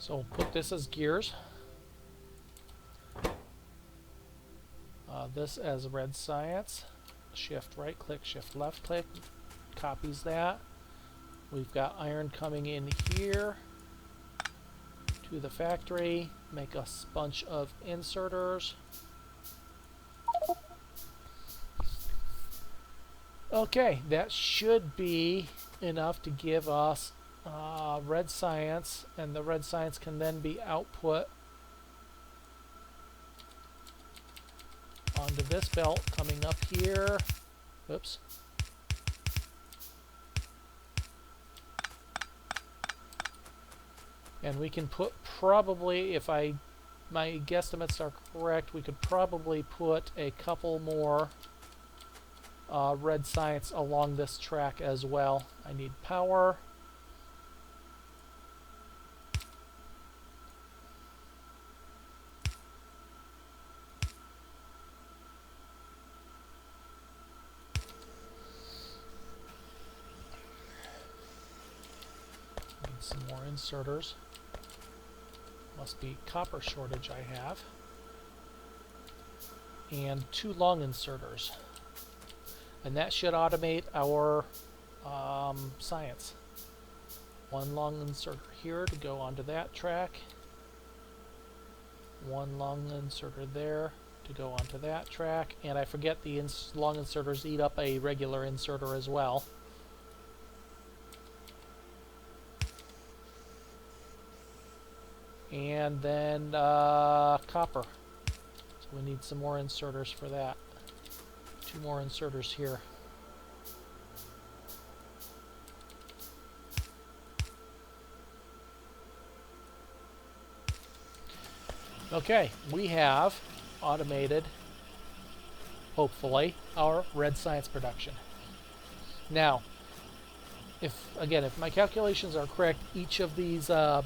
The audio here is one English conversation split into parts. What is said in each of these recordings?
So we'll put this as gears. This as red science. Shift right click, shift left click. Copies that. We've got iron coming in here to the factory. Make a bunch of inserters. Okay, that should be enough to give us red science, and the red science can then be output onto this belt coming up here. Oops. And we can put probably, if my guesstimates are correct, we could probably put a couple more red science along this track as well. I need power. Need some more inserters. Must be copper shortage I have. And 2 long inserters. And that should automate our science. 1 long inserter here to go onto that track. 1 long inserter there to go onto that track. And I forget the long inserters eat up a regular inserter as well. And then copper. So we need some more inserters for that. 2 more inserters here. Okay, we have automated, hopefully, our red science production. Now, if my calculations are correct, each of these, a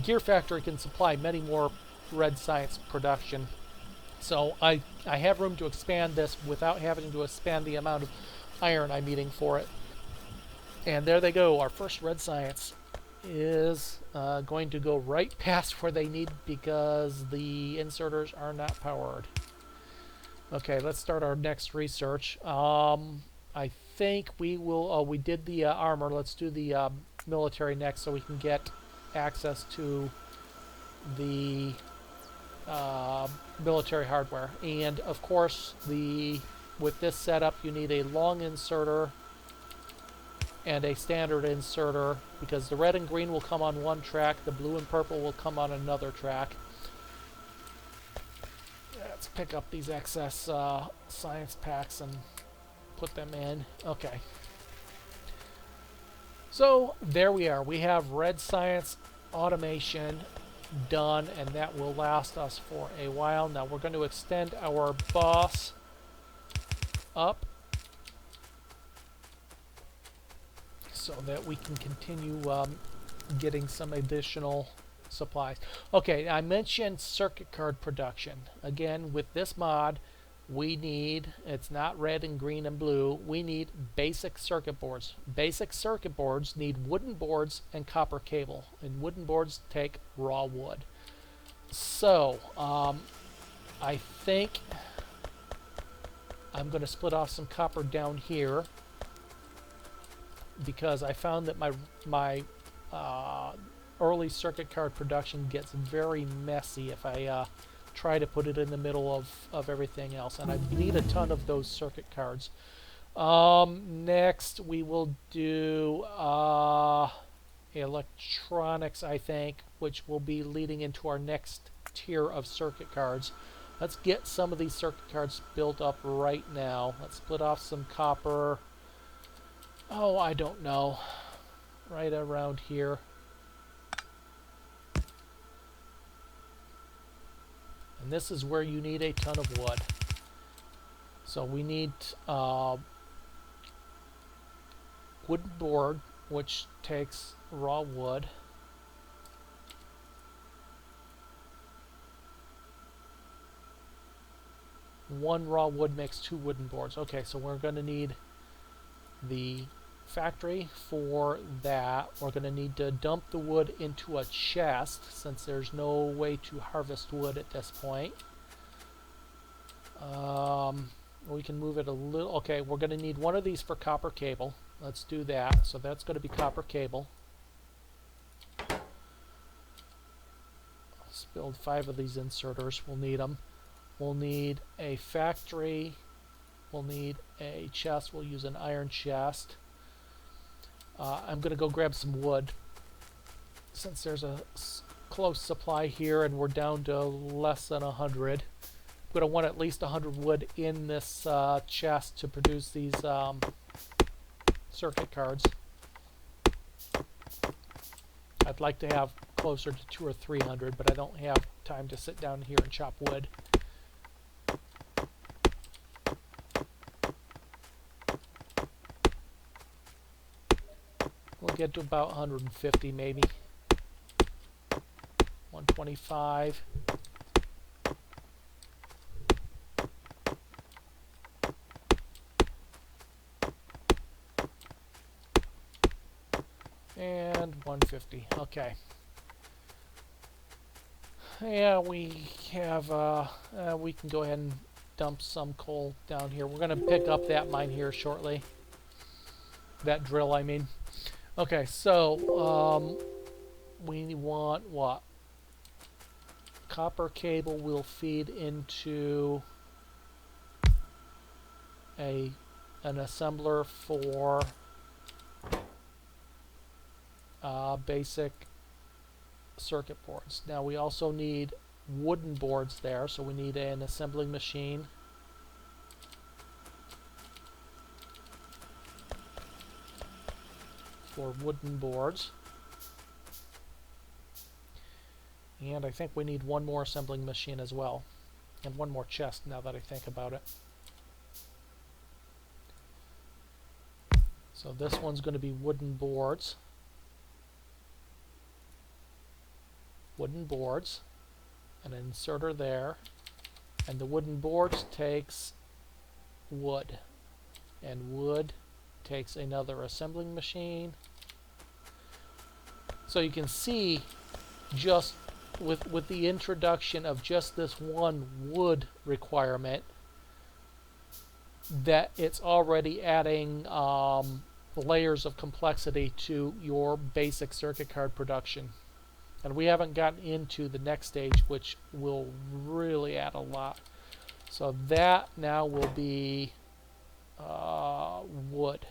gear factory can supply many more red science production. So I have room to expand this without having to expand the amount of iron I'm needing for it. And there they go. Our first red science is going to go right past where they need because the inserters are not powered. Okay, let's start our next research. I think we will, we did the armor. Let's do the military next so we can get access to the military hardware. And of course, with this setup, you need a long inserter and a standard inserter because the red and green will come on one track, the blue and purple will come on another track. Let's pick up these excess science packs and put them in. Okay. So there we are. We have red science automation done, and that will last us for a while. Now we're going to extend our boss up so that we can continue getting some additional supplies. Okay, I mentioned circuit card production. Again, with this mod, we need, it's not red and green and blue, we need basic circuit boards. Basic circuit boards need wooden boards and copper cable, and wooden boards take raw wood. So, I think I'm going to split off some copper down here because I found that my early circuit card production gets very messy if I try to put it in the middle of everything else, and I need a ton of those circuit cards. Next we will do electronics, I think, which will be leading into our next tier of circuit cards. Let's get some of these circuit cards built up right now. Let's split off some copper. Oh, I don't know. Right around here. And this is where you need a ton of wood. So we need wooden board, which takes raw wood. One raw wood makes 2 wooden boards. Okay, so we're going to need the factory for that. We're going to need to dump the wood into a chest since there's no way to harvest wood at this point. We can move it a little. Okay, we're going to need one of these for copper cable. Let's do that. So that's going to be copper cable. Let's build 5 of these inserters. We'll need them. We'll need a factory. We'll need a chest. We'll use an iron chest. I'm going to go grab some wood since there's a close supply here and we're down to less than 100. I'm going to want at least 100 wood in this chest to produce these circuit cards. I'd like to have closer to 200 or 300, but I don't have time to sit down here and chop wood. We'll get to about 150 maybe. 125. And 150. Okay. Yeah, we have, we can go ahead and dump some coal down here. We're going to pick up that mine here shortly. That drill, I mean. Okay, so, we want what? Copper cable will feed into an assembler for basic circuit boards. Now we also need wooden boards there, so we need an assembling machine. For wooden boards. And I think we need one more assembling machine as well. And one more chest now that I think about it. So this one's going to be wooden boards. Wooden boards. An inserter there. And the wooden boards takes wood. And wood takes another assembling machine. So you can see just with the introduction of just this one wood requirement that it's already adding layers of complexity to your basic circuit card production. And we haven't gotten into the next stage, which will really add a lot. So that now will be wood.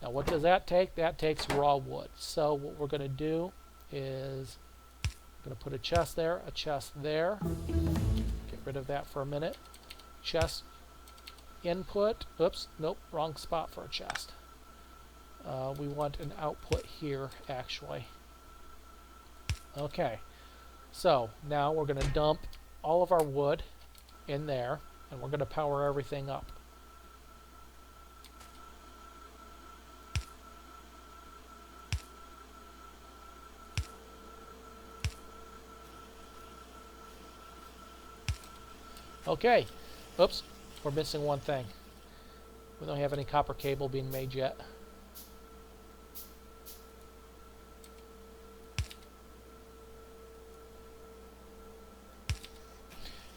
Now what does that take? That takes raw wood. So what we're going to do is I'm going to put a chest there, Get rid of that for a minute. Chest input. Oops, nope, wrong spot for a chest. We want an output here actually. Okay, so now we're going to dump all of our wood in there and we're going to power everything up. Okay, oops, we're missing one thing. We don't have any copper cable being made yet.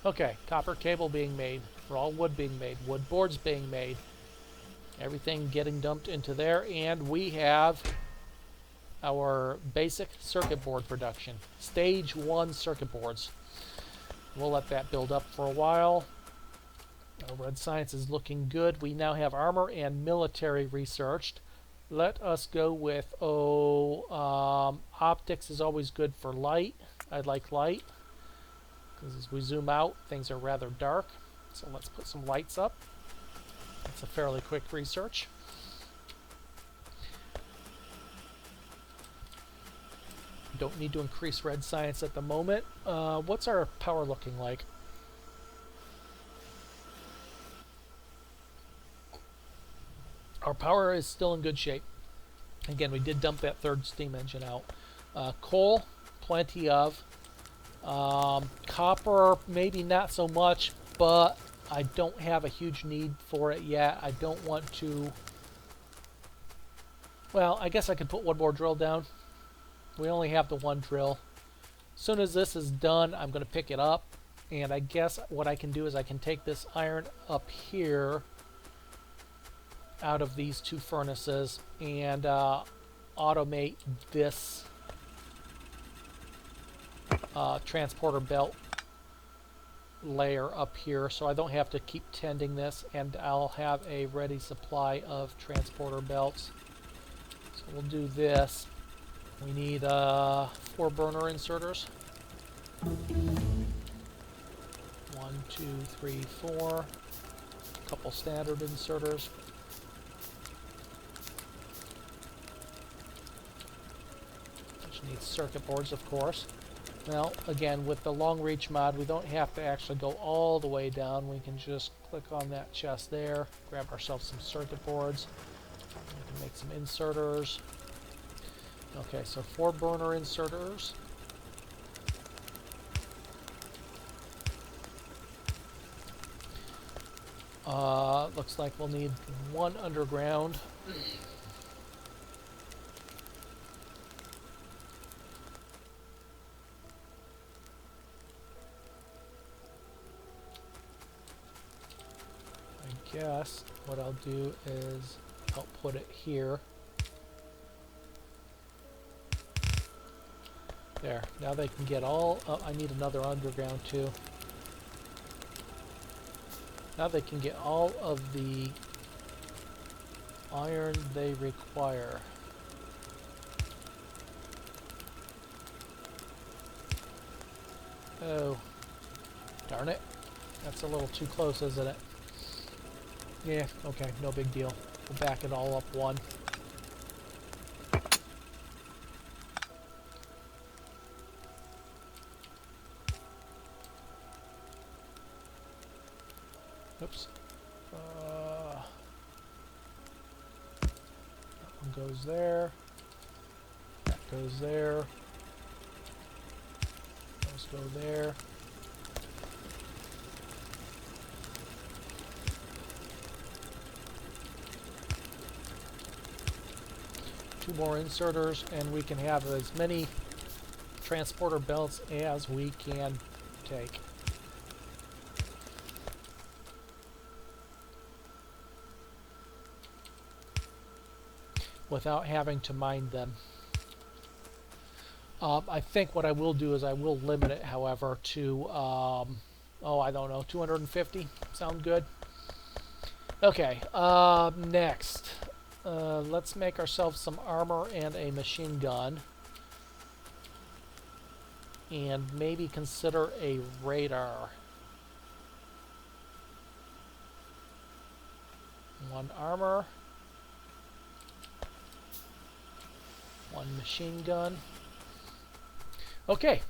Okay, copper cable being made, raw wood being made, wood boards being made, everything getting dumped into there, and we have our basic circuit board production. Stage 1 circuit boards. We'll let that build up for a while. Red Science is looking good. We now have armor and military researched. Let us go with, optics is always good for light. I like light. Because as we zoom out, things are rather dark. So let's put some lights up. It's a fairly quick research. Don't need to increase red science at the moment. What's our power looking like? Our power is still in good shape. Again, we did dump that third steam engine out. Coal, plenty of. Copper, maybe not so much, but I don't have a huge need for it yet. I don't want to Well, I guess I could put one more drill down. We only have the one drill. As soon as this is done, I'm going to pick it up. And I guess what I can do is I can take this iron up here out of these two furnaces and automate this transporter belt layer up here, so I don't have to keep tending this, and I'll have a ready supply of transporter belts. So we'll do this. We need 4 burner inserters. 1, 2, 3, 4. A couple standard inserters. Which needs circuit boards, of course. Well, again, with the long reach mod, we don't have to actually go all the way down. We can just click on that chest there, grab ourselves some circuit boards. We can make some inserters. Okay, so 4 burner inserters. Looks like we'll need 1 underground. I guess what I'll do is I'll put it here. There. Now they can get all... Oh, I need another underground too. Now they can get all of the iron they require. Oh. Darn it. That's a little too close, isn't it? Yeah, okay, no big deal. We'll back it all up 1. Oops. That one goes there. That goes there. Those go there. Two more inserters, and we can have as many transporter belts as we can take. Without having to mine them. I think what I will do is I will limit it, however, to, oh, I don't know, 250? Sound good? Okay, next. Let's make ourselves some armor and a machine gun. And maybe consider a radar. 1 armor. 1 machine gun. Okay,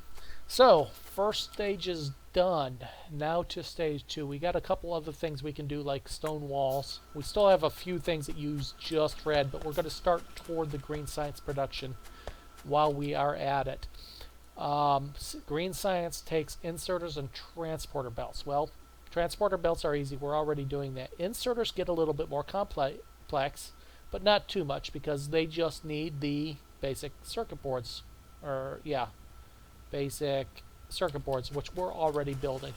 so first stage is done. Now to stage 2. We got a couple other things we can do, like stone walls. We still have a few things that use just red, but we're going to start toward the green science production while we are at it. Green science takes inserters and transporter belts. Well, transporter belts are easy. We're already doing that. Inserters get a little bit more complex, but not too much, because they just need the basic circuit boards, or yeah, basic circuit boards, which we're already building.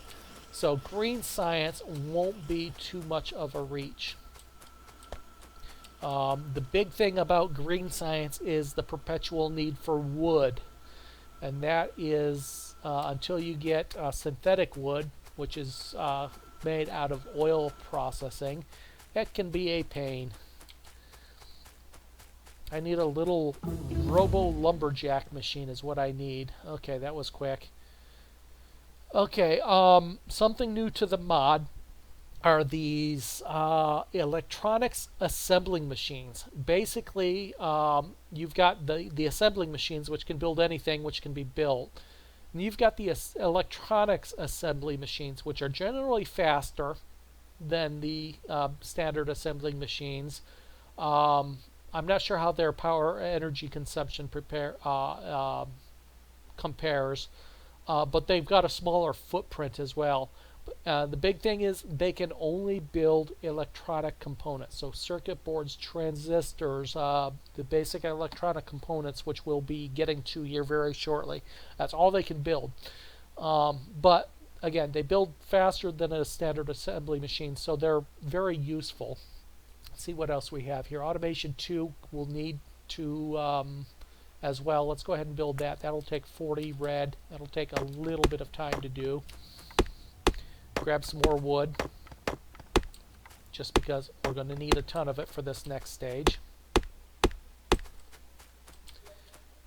So green science won't be too much of a reach. The big thing about green science is the perpetual need for wood, and that is until you get synthetic wood, which is made out of oil processing. That can be a pain. I need a little robo lumberjack machine is what I need. Okay, that was quick. Okay, something new to the mod are these electronics assembling machines. Basically, you've got the assembling machines, which can build anything which can be built. And you've got the electronics assembly machines, which are generally faster than the standard assembling machines. I'm not sure how their power energy consumption compares, but they've got a smaller footprint as well. The big thing is they can only build electronic components, so circuit boards, transistors, the basic electronic components, which we'll be getting to here very shortly. That's all they can build. But again, they build faster than a standard assembly machine, so they're very useful. Let's see what else we have here. Automation 2 will need to as well. Let's go ahead and build that. That'll take 40 red. That'll take a little bit of time to do. Grab some more wood, just because we're going to need a ton of it for this next stage.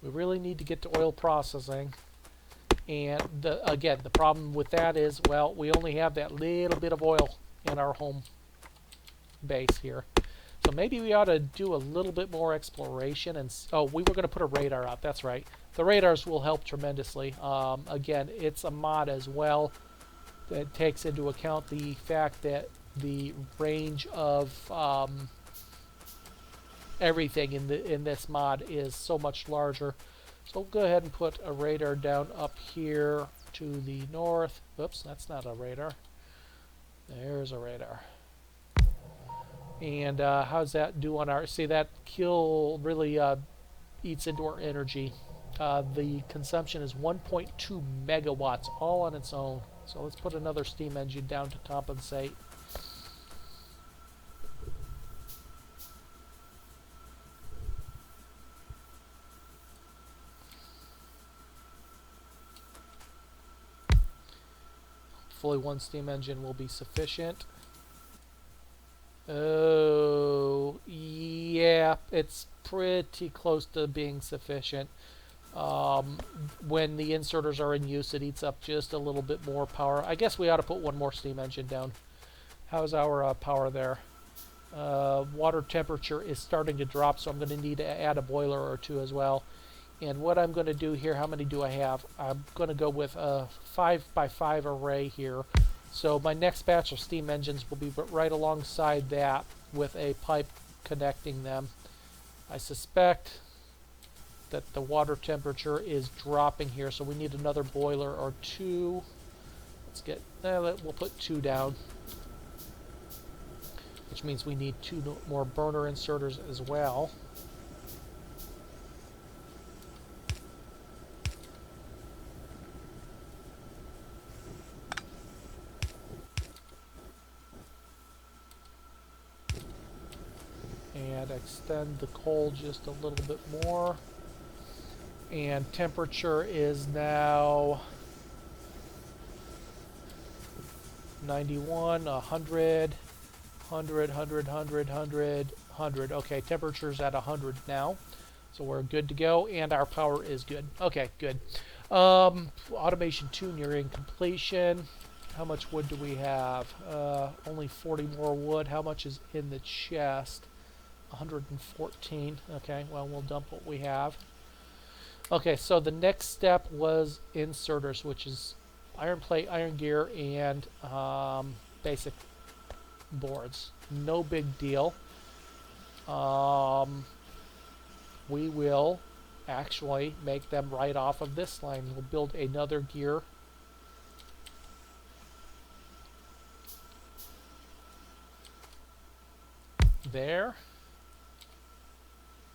We really need to get to oil processing. And again, the problem with that is, well, we only have that little bit of oil in our home base here. So maybe we ought to do a little bit more exploration. And oh, we were going to put a radar out. That's right. The radars will help tremendously. Again, it's a mod as well that takes into account the fact that the range of everything in this mod is so much larger. So we'll go ahead and put a radar down up here to the north. Oops, that's not a radar. There's a radar. And how's that do on our... See, that kill really eats into our energy. The consumption is 1.2 megawatts all on its own. So let's put another steam engine down to compensate. Hopefully one steam engine will be sufficient. Oh, yeah, it's pretty close to being sufficient. When the inserters are in use, it eats up just a little bit more power. I guess we ought to put one more steam engine down. How's our power there? Water temperature is starting to drop, so I'm going to need to add a boiler or two as well. And what I'm going to do here, how many do I have? I'm going to go with a 5x5 array here. So my next batch of steam engines will be right alongside that with a pipe connecting them. I suspect that the water temperature is dropping here, so we need another boiler or two. Let's get, we'll put 2 down, which means we need 2 more burner inserters as well. And extend the coal just a little bit more. And temperature is now 91, 100, 100, 100, 100, 100, 100. Okay, temperature's at 100 now. So we're good to go, and our power is good. Okay, good. Automation 2 nearing completion. How much wood do we have? Only 40 more wood. How much is in the chest? 114. Okay, well, we'll dump what we have. Okay, so the next step was inserters, which is iron plate, iron gear, and basic boards. No big deal. We will actually make them right off of this line. We'll build another gear. There.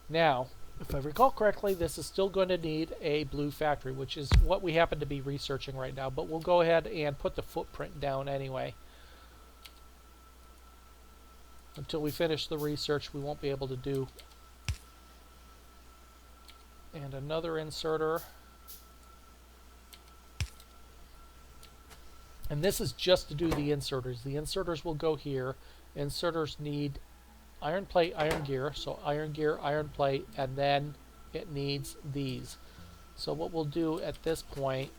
Now, if I recall correctly, this is still going to need a blue factory, which is what we happen to be researching right now, but we'll go ahead and put the footprint down anyway. Until we finish the research, we won't be able to do. And another inserter. And this is just to do the inserters. The inserters will go here. Inserters need iron plate, iron gear, so iron gear, iron plate, and then it needs these. So what we'll do at this point,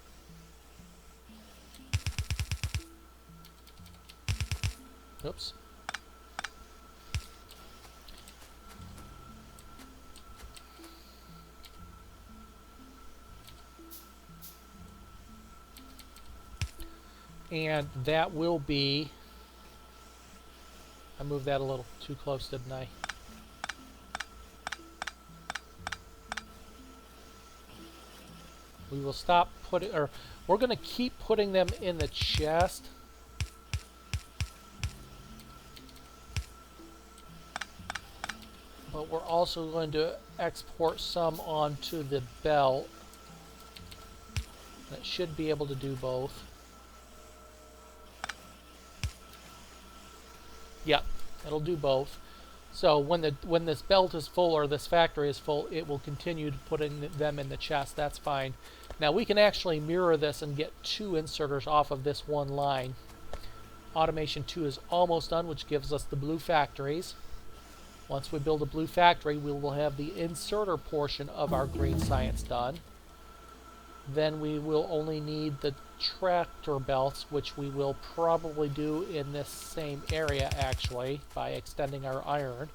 oops, and that will be, I moved that a little too close, didn't I? We will stop putting, or we're going to keep putting them in the chest but we're also going to export some onto the belt. That should be able to do both. Yep, it'll do both. So when this belt is full or this factory is full, it will continue to putting them in the chest. That's fine. Now we can actually mirror this and get 2 inserters off of this one line. Automation 2 is almost done, which gives us the blue factories. Once we build a blue factory, we will have the inserter portion of our green science done. Then we will only need the tractor belts, which we will probably do in this same area actually by extending our iron.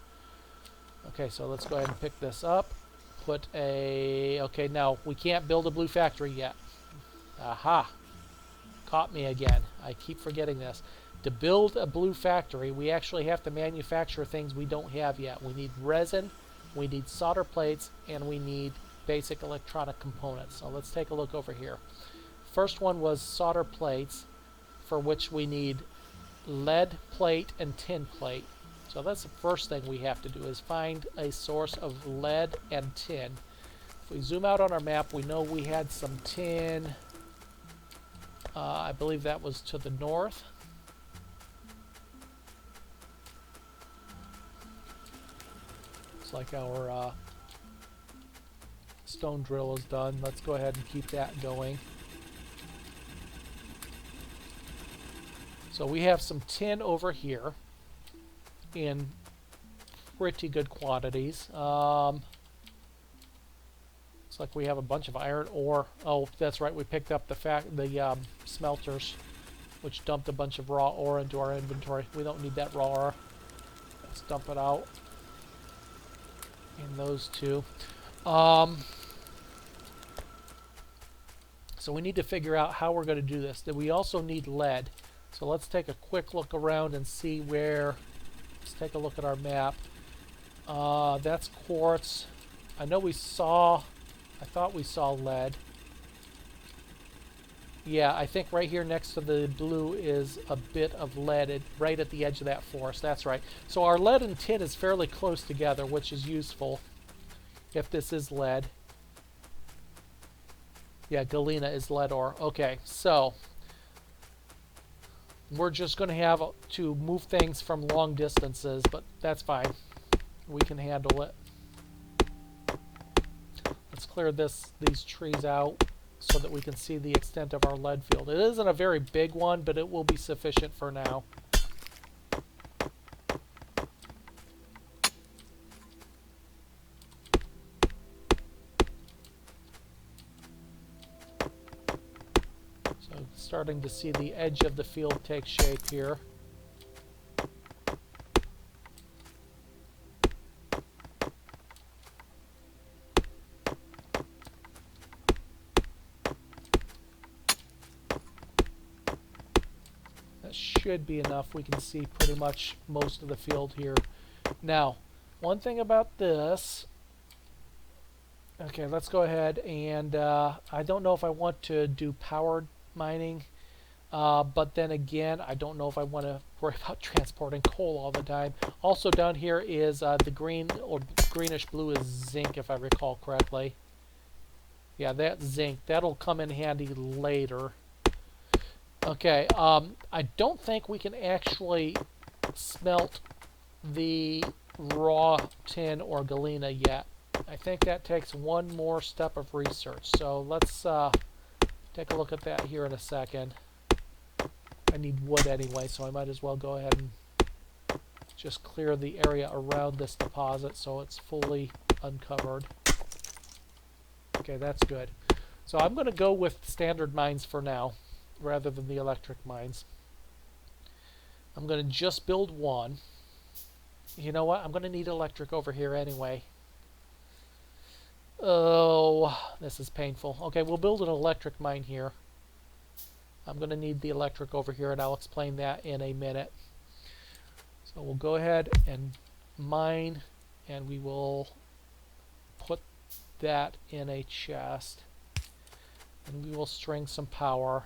Okay, so let's go ahead and pick this up. Okay, now we can't build a blue factory yet. Aha! Caught me again. I keep forgetting this. To build a blue factory, we actually have to manufacture things we don't have yet. We need resin, we need solder plates, and we need basic electronic components. So let's take a look over here. First one was solder plates, for which we need lead plate and tin plate. So that's the first thing we have to do, is find a source of lead and tin. If we zoom out on our map, we know we had some tin. I believe that was to the north. Looks like our stone drill is done. Let's go ahead and keep that going. So we have some tin over here in pretty good quantities. Looks like we have a bunch of iron ore. Oh, that's right. We picked up the smelters, which dumped a bunch of raw ore into our inventory. We don't need that raw ore. Let's dump it out in those two. So we need to figure out how we're going to do this. We also need lead. So let's take a quick look around and see where. Let's take a look at our map. That's quartz. I know we saw. I thought we saw lead. Yeah, I think right here next to the blue is a bit of lead right at the edge of that forest. That's right. So our lead and tin is fairly close together, which is useful if this is lead. Yeah, galena is lead ore. Okay, so we're just going to have to move things from long distances, but that's fine. We can handle it. Let's clear these trees out so that we can see the extent of our lead field. It isn't a very big one, but it will be sufficient for now. So starting to see the edge of the field take shape here. Should be enough. We can see pretty much most of the field here. Now, one thing about this. Okay, let's go ahead and I don't know if I want to do powered mining, but then again, I don't know if I want to worry about transporting coal all the time. Also down here is the green or greenish blue is zinc, if I recall correctly. Yeah, that's zinc. That'll come in handy later. Okay, I don't think we can actually smelt the raw tin or galena yet. I think that takes one more step of research. So let's take a look at that here in a second. I need wood anyway, so I might as well go ahead and just clear the area around this deposit so it's fully uncovered. Okay, that's good. So I'm going to go with standard mines for now, rather than the electric mines. I'm going to just build one. You know what? I'm going to need electric over here anyway. Oh, this is painful. Okay, we'll build an electric mine here. I'm going to need the electric over here, and I'll explain that in a minute. So we'll go ahead and mine, and we will put that in a chest. And we will string some power.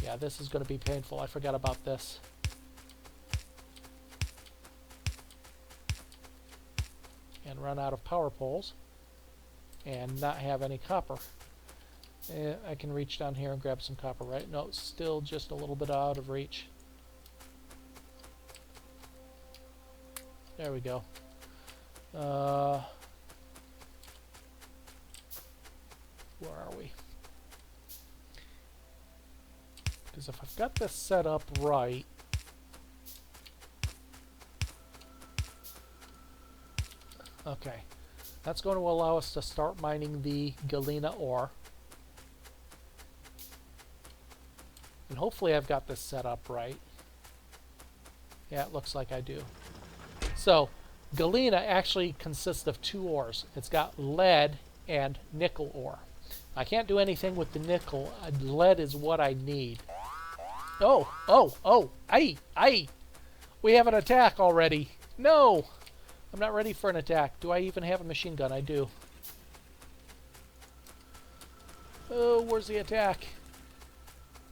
Yeah, this is going to be painful. I forgot about this. and run out of power poles and not have any copper. I can reach down here and grab some copper, right? No, it's still just a little bit out of reach. There we go. Where are we? Because if I've got this set up right, okay, that's going to allow us to start mining the galena ore. And hopefully I've got this set up right. Yeah, it looks like I do. So, galena actually consists of two ores. It's got lead and nickel ore. I can't do anything with the nickel. Lead is what I need. Oh, oh, oh, aye, aye. We have an attack already. No, I'm not ready for an attack. Do I even have a machine gun? I do. Oh, where's the attack?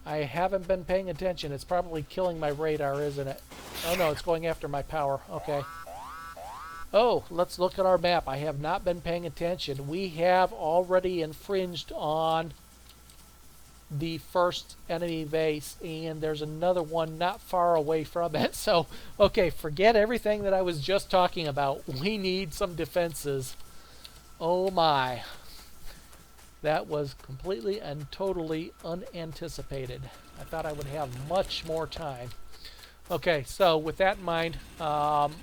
I haven't been paying attention. It's probably killing my radar, isn't it? Oh no, it's going after my power. Okay. Oh, let's look at our map. I have not been paying attention. We have already infringed on the first enemy base, and there's another one not far away from it. So, okay, forget everything that I was just talking about. We need some defenses. Oh my. That was completely and totally unanticipated. I thought I would have much more time. Okay, so with that in mind,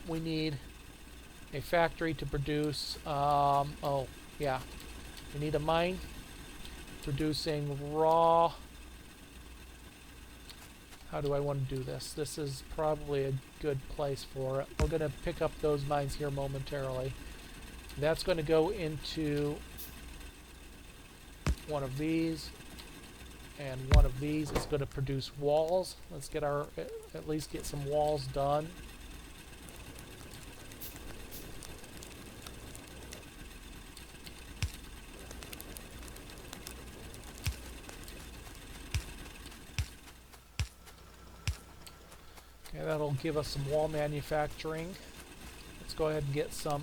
we need a factory to produce, oh, yeah. We need a mine producing raw. How do I want to do this? This is probably a good place for it. We're going to pick up those mines here momentarily. That's going to go into one of these, and one of these is going to produce walls. Let's get our, at least get some walls done. Okay, that'll give us some wall manufacturing. Let's go ahead and get some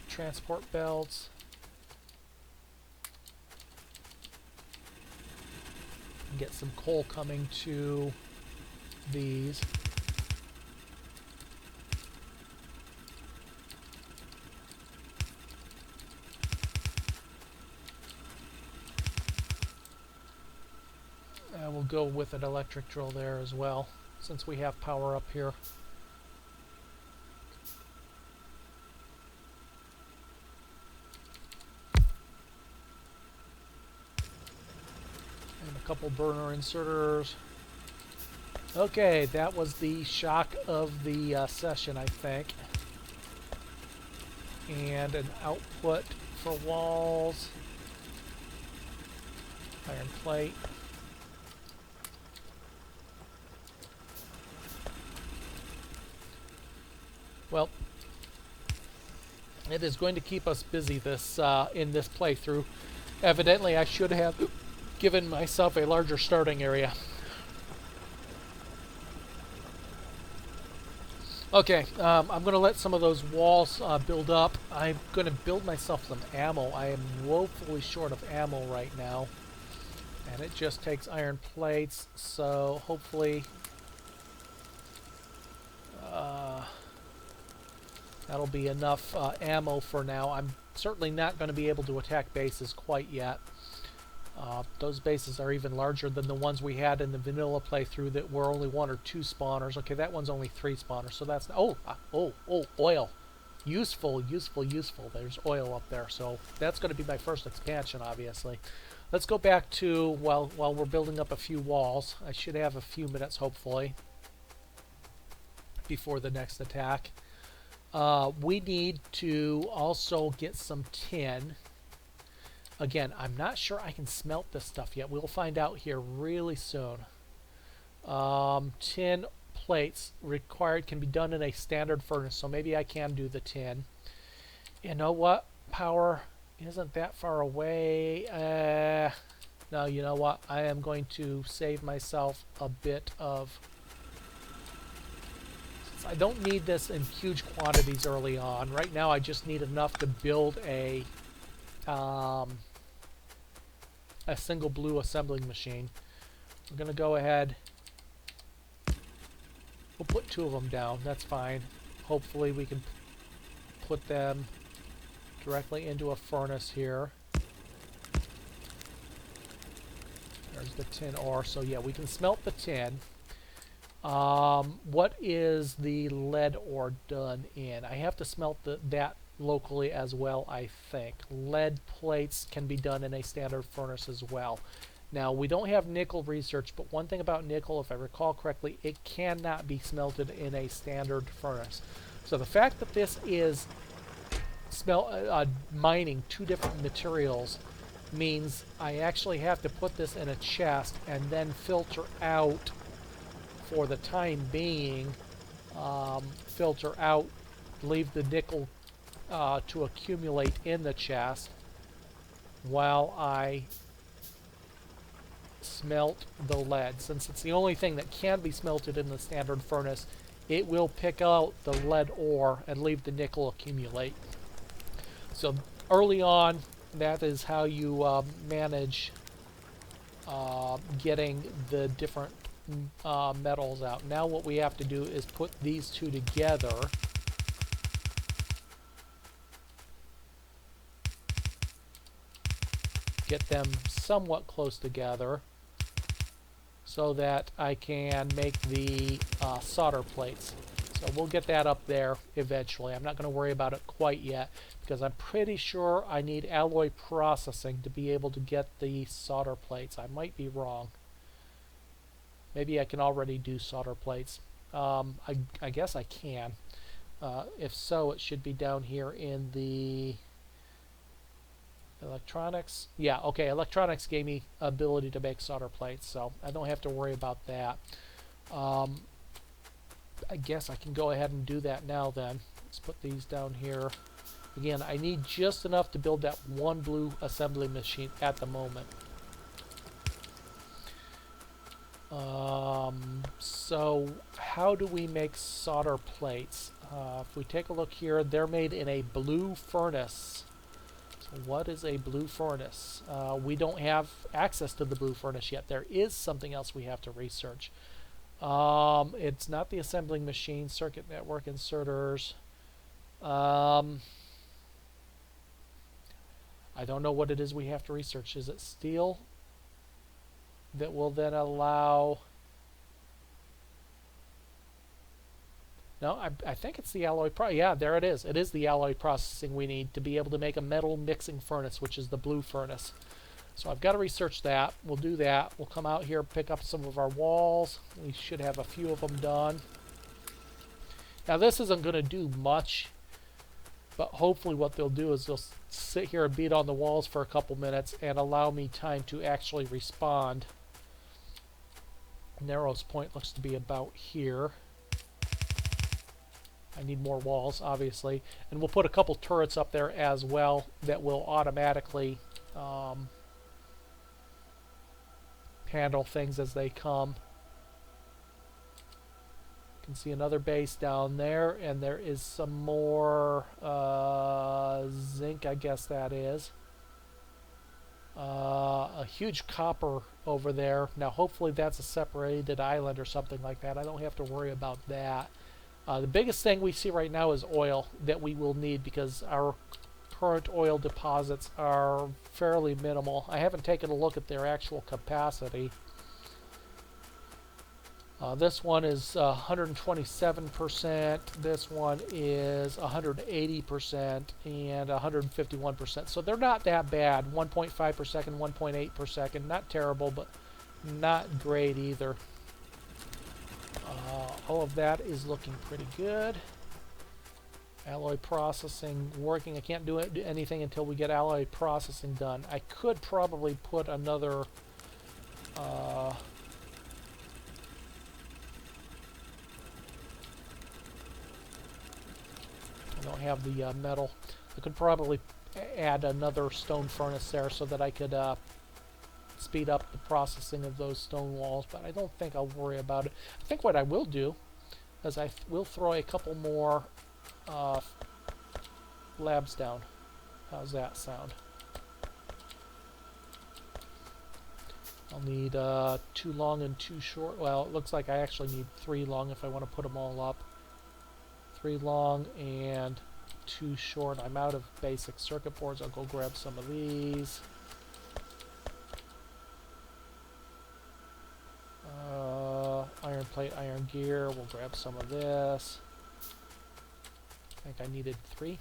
transport belts. Get some coal coming to these. We'll go with an electric drill there as well, since we have power up here. Couple burner inserters. Okay, that was the shock of the session, I think. And an output for walls. Iron plate. Well, it is going to keep us busy this in this playthrough. Evidently, I should have given myself a larger starting area. Okay, I'm going to let some of those walls build up. I'm going to build myself some ammo. I am woefully short of ammo right now. And it just takes iron plates, so hopefully that'll be enough ammo for now. I'm certainly not going to be able to attack bases quite yet. Those bases are even larger than the ones we had in the vanilla playthrough that were only 1 or 2 spawners. Okay, that one's only 3 spawners, so that's... Oh, oil. Useful, useful, useful. There's oil up there, so that's going to be my first expansion, obviously. Let's go back to, while we're building up a few walls. I should have a few minutes, hopefully, before the next attack. We need to also get some tin. Again, I'm not sure I can smelt this stuff yet. We'll find out here really soon. Tin plates required can be done in a standard furnace, so maybe I can do the tin. You know what? Power isn't that far away. No, you know what? I am going to save myself a bit of... So I don't need this in huge quantities early on. Right now I just need enough to build a single blue assembling machine. We're going to go ahead. We'll put 2 of them down. That's fine. Hopefully we can put them directly into a furnace here. There's the tin ore. So yeah, we can smelt the tin. What is the lead ore done in? I have to smelt that locally as well, I think. Lead plates can be done in a standard furnace as well. Now, we don't have nickel research, but one thing about nickel, if I recall correctly, it cannot be smelted in a standard furnace. So the fact that this is mining 2 different materials means I actually have to put this in a chest and then filter out, for the time being, filter out, leave the nickel to accumulate in the chest while I smelt the lead. Since it's the only thing that can be smelted in the standard furnace, it will pick out the lead ore and leave the nickel accumulate. So early on, that is how you manage getting the different metals out. Now what we have to do is put these 2 together. Get them somewhat close together so that I can make the solder plates. So we'll get that up there eventually. I'm not going to worry about it quite yet because I'm pretty sure I need alloy processing to be able to get the solder plates. I might be wrong. Maybe I can already do solder plates. I guess I can. If so, it should be down here in the electronics. Yeah, okay, electronics gave me ability to make solder plates, so I don't have to worry about that. I guess I can go ahead and do that now then. Let's put these down here. Again, I need just enough to build that 1 blue assembly machine at the moment. So how do we make solder plates? If we take a look here, they're made in a blue furnace. So what is a blue furnace? We don't have access to the blue furnace yet. There is something else we have to research. It's not the assembling machine, circuit network inserters. I don't know what it is we have to research. Is it steel that will then allow... No, I think it's the alloy yeah, there it is. It is the alloy processing we need to be able to make a metal mixing furnace, which is the blue furnace. So I've got to research that. We'll do that. We'll come out here, pick up some of our walls. We should have a few of them done. Now this isn't going to do much, but hopefully what they'll do is they'll sit here and beat on the walls for a couple minutes and allow me time to actually respond. Narrows point looks to be about here. I need more walls, obviously. And we'll put a couple turrets up there as well that will automatically handle things as they come. You can see another base down there, and there is some more zinc, I guess that is. A huge copper over there. Now hopefully that's a separated island or something like that. I don't have to worry about that. The biggest thing we see right now is oil that we will need because our current oil deposits are fairly minimal. I haven't taken a look at their actual capacity. This one is 127%, this one is 180%, and 151%. So they're not that bad. 1.5 per second, 1.8 per second. Not terrible, but not great either. All of that is looking pretty good. Alloy processing working. I can't do anything until we get alloy processing done. I could probably put another I don't have the metal. I could probably add another stone furnace there so that I could speed up the processing of those stone walls, but I don't think I'll worry about it. I think what I will do as I will throw a couple more labs down. How's that sound? I'll need 2 long and 2 short. Well, it looks like I actually need 3 long if I want to put them all up. 3 long and 2 short. I'm out of basic circuit boards. I'll go grab some of these. Iron plate, iron gear. We'll grab some of this. I think I needed 3.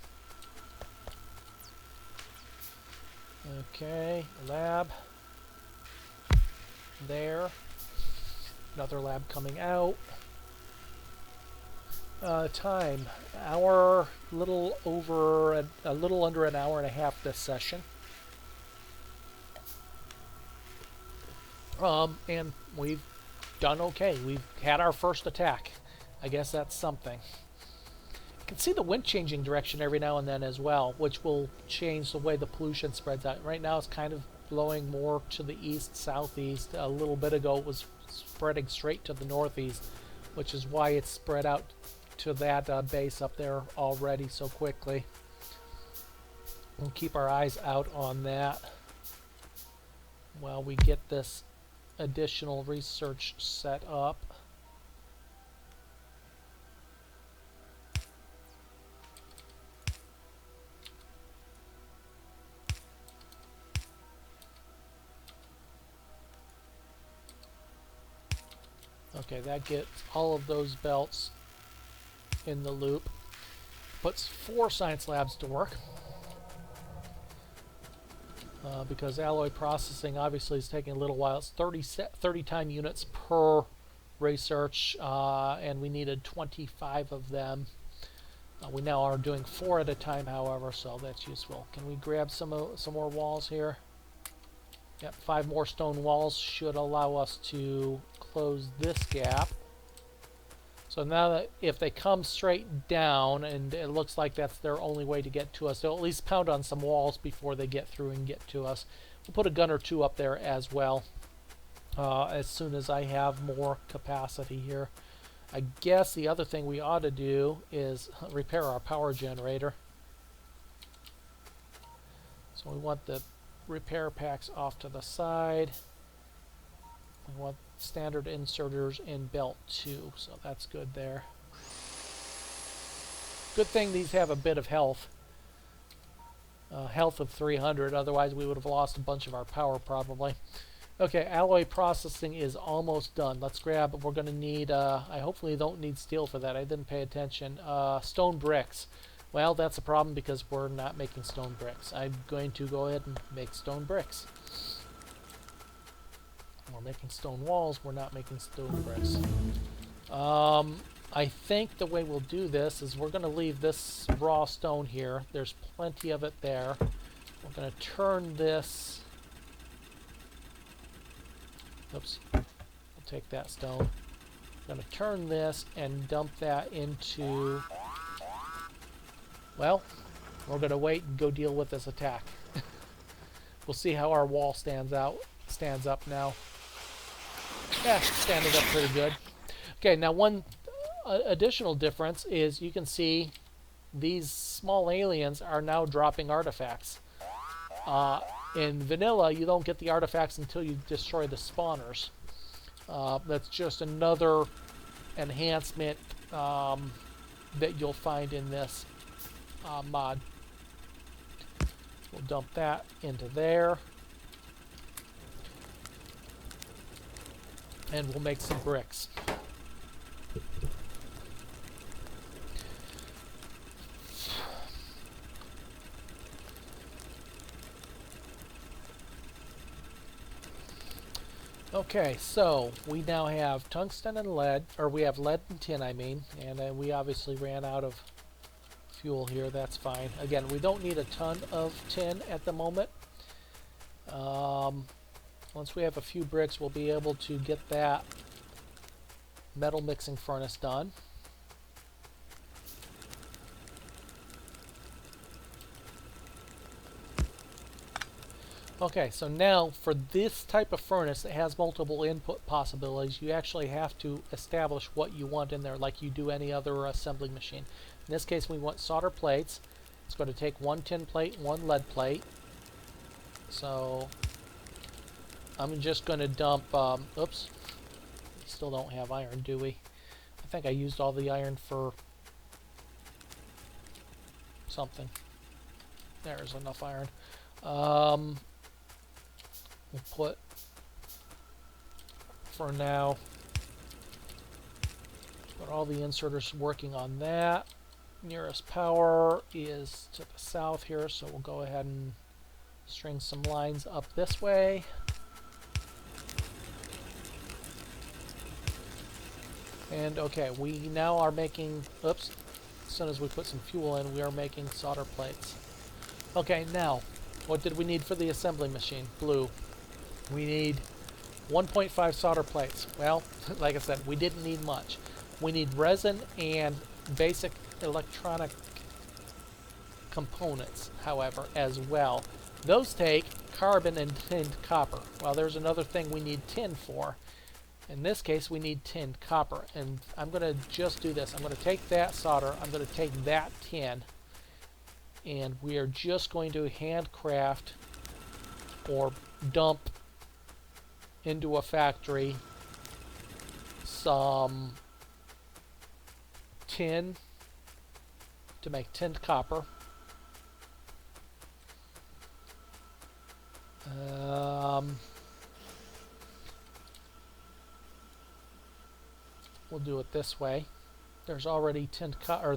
Okay, lab. There. Another lab coming out. Time. Hour, a little under an hour and a half this session. And we've done okay. We've had our first attack. I guess that's something. You can see the wind changing direction every now and then as well, which will change the way the pollution spreads out. Right now it's kind of blowing more to the east, southeast. A little bit ago it was spreading straight to the northeast, which is why it's spread out to that base up there already so quickly. We'll keep our eyes out on that while we get this additional research set up. Okay, that gets all of those belts in the loop. Puts 4 science labs to work. Because alloy processing obviously is taking a little while. It's 30 time units per research, and we needed 25 of them. We now are doing 4 at a time, however, so that's useful. Can we grab some more walls here? Yep, 5 more stone walls should allow us to close this gap. So now that if they come straight down, and it looks like that's their only way to get to us, they'll at least pound on some walls before they get through and get to us. We'll put a gun or 2 up there as well as soon as I have more capacity here. I guess the other thing we ought to do is repair our power generator. So we want the repair packs off to the side. We want standard inserters in belt 2, so that's good there. Good thing these have a bit of health. Health of 300, otherwise we would have lost a bunch of our power probably. Okay, alloy processing is almost done. Let's grab, we're going to need, I hopefully don't need steel for that, I didn't pay attention. Stone bricks. Well, that's a problem because we're not making stone bricks. I'm going to go ahead and make stone bricks. We're making stone walls, we're not making stone bricks. I think the way we'll do this is we're going to leave this raw stone here. There's plenty of it there. We're going to turn this... Oops. We'll take that stone. We're going to turn this and dump that into... Well, we're going to wait and go deal with this attack. We'll see how our wall stands up now. Yeah, standing up pretty good. Okay, now one additional difference is you can see these small aliens are now dropping artifacts. In vanilla, you don't get the artifacts until you destroy the spawners. That's just another enhancement that you'll find in this mod. We'll dump that into there. And we'll make some bricks. Okay, so we now have tungsten and lead, or we have lead and tin, I mean, and we obviously ran out of fuel here. That's fine. Again, we don't need a ton of tin at the moment. Once we have a few bricks, we'll be able to get that metal mixing furnace done. Okay, so now for this type of furnace that has multiple input possibilities, you actually have to establish what you want in there like you do any other assembling machine. In this case, we want solder plates. It's going to take one tin plate and one lead plate. So I'm just going to dump, oops, we still don't have iron, do we? I think I used all the iron for something. There's enough iron. We'll put, for now, got all the inserters working on that. Nearest power is to the south here, so we'll go ahead and string some lines up this way. And okay, we now are making, oops, as soon as we put some fuel in, we are making solder plates. Okay, now, what did we need for the assembly machine? Blue. We need 1.5 solder plates. Well, like I said, we didn't need much. We need resin and basic electronic components, however, as well. Those take carbon and tinned copper. Well, there's another thing we need tin for. In this case, we need tinned copper. And I'm going to just do this. I'm going to take that solder. I'm going to take that tin. And we are just going to handcraft or dump into a factory some tin to make tinned copper. We'll do it this way. There's already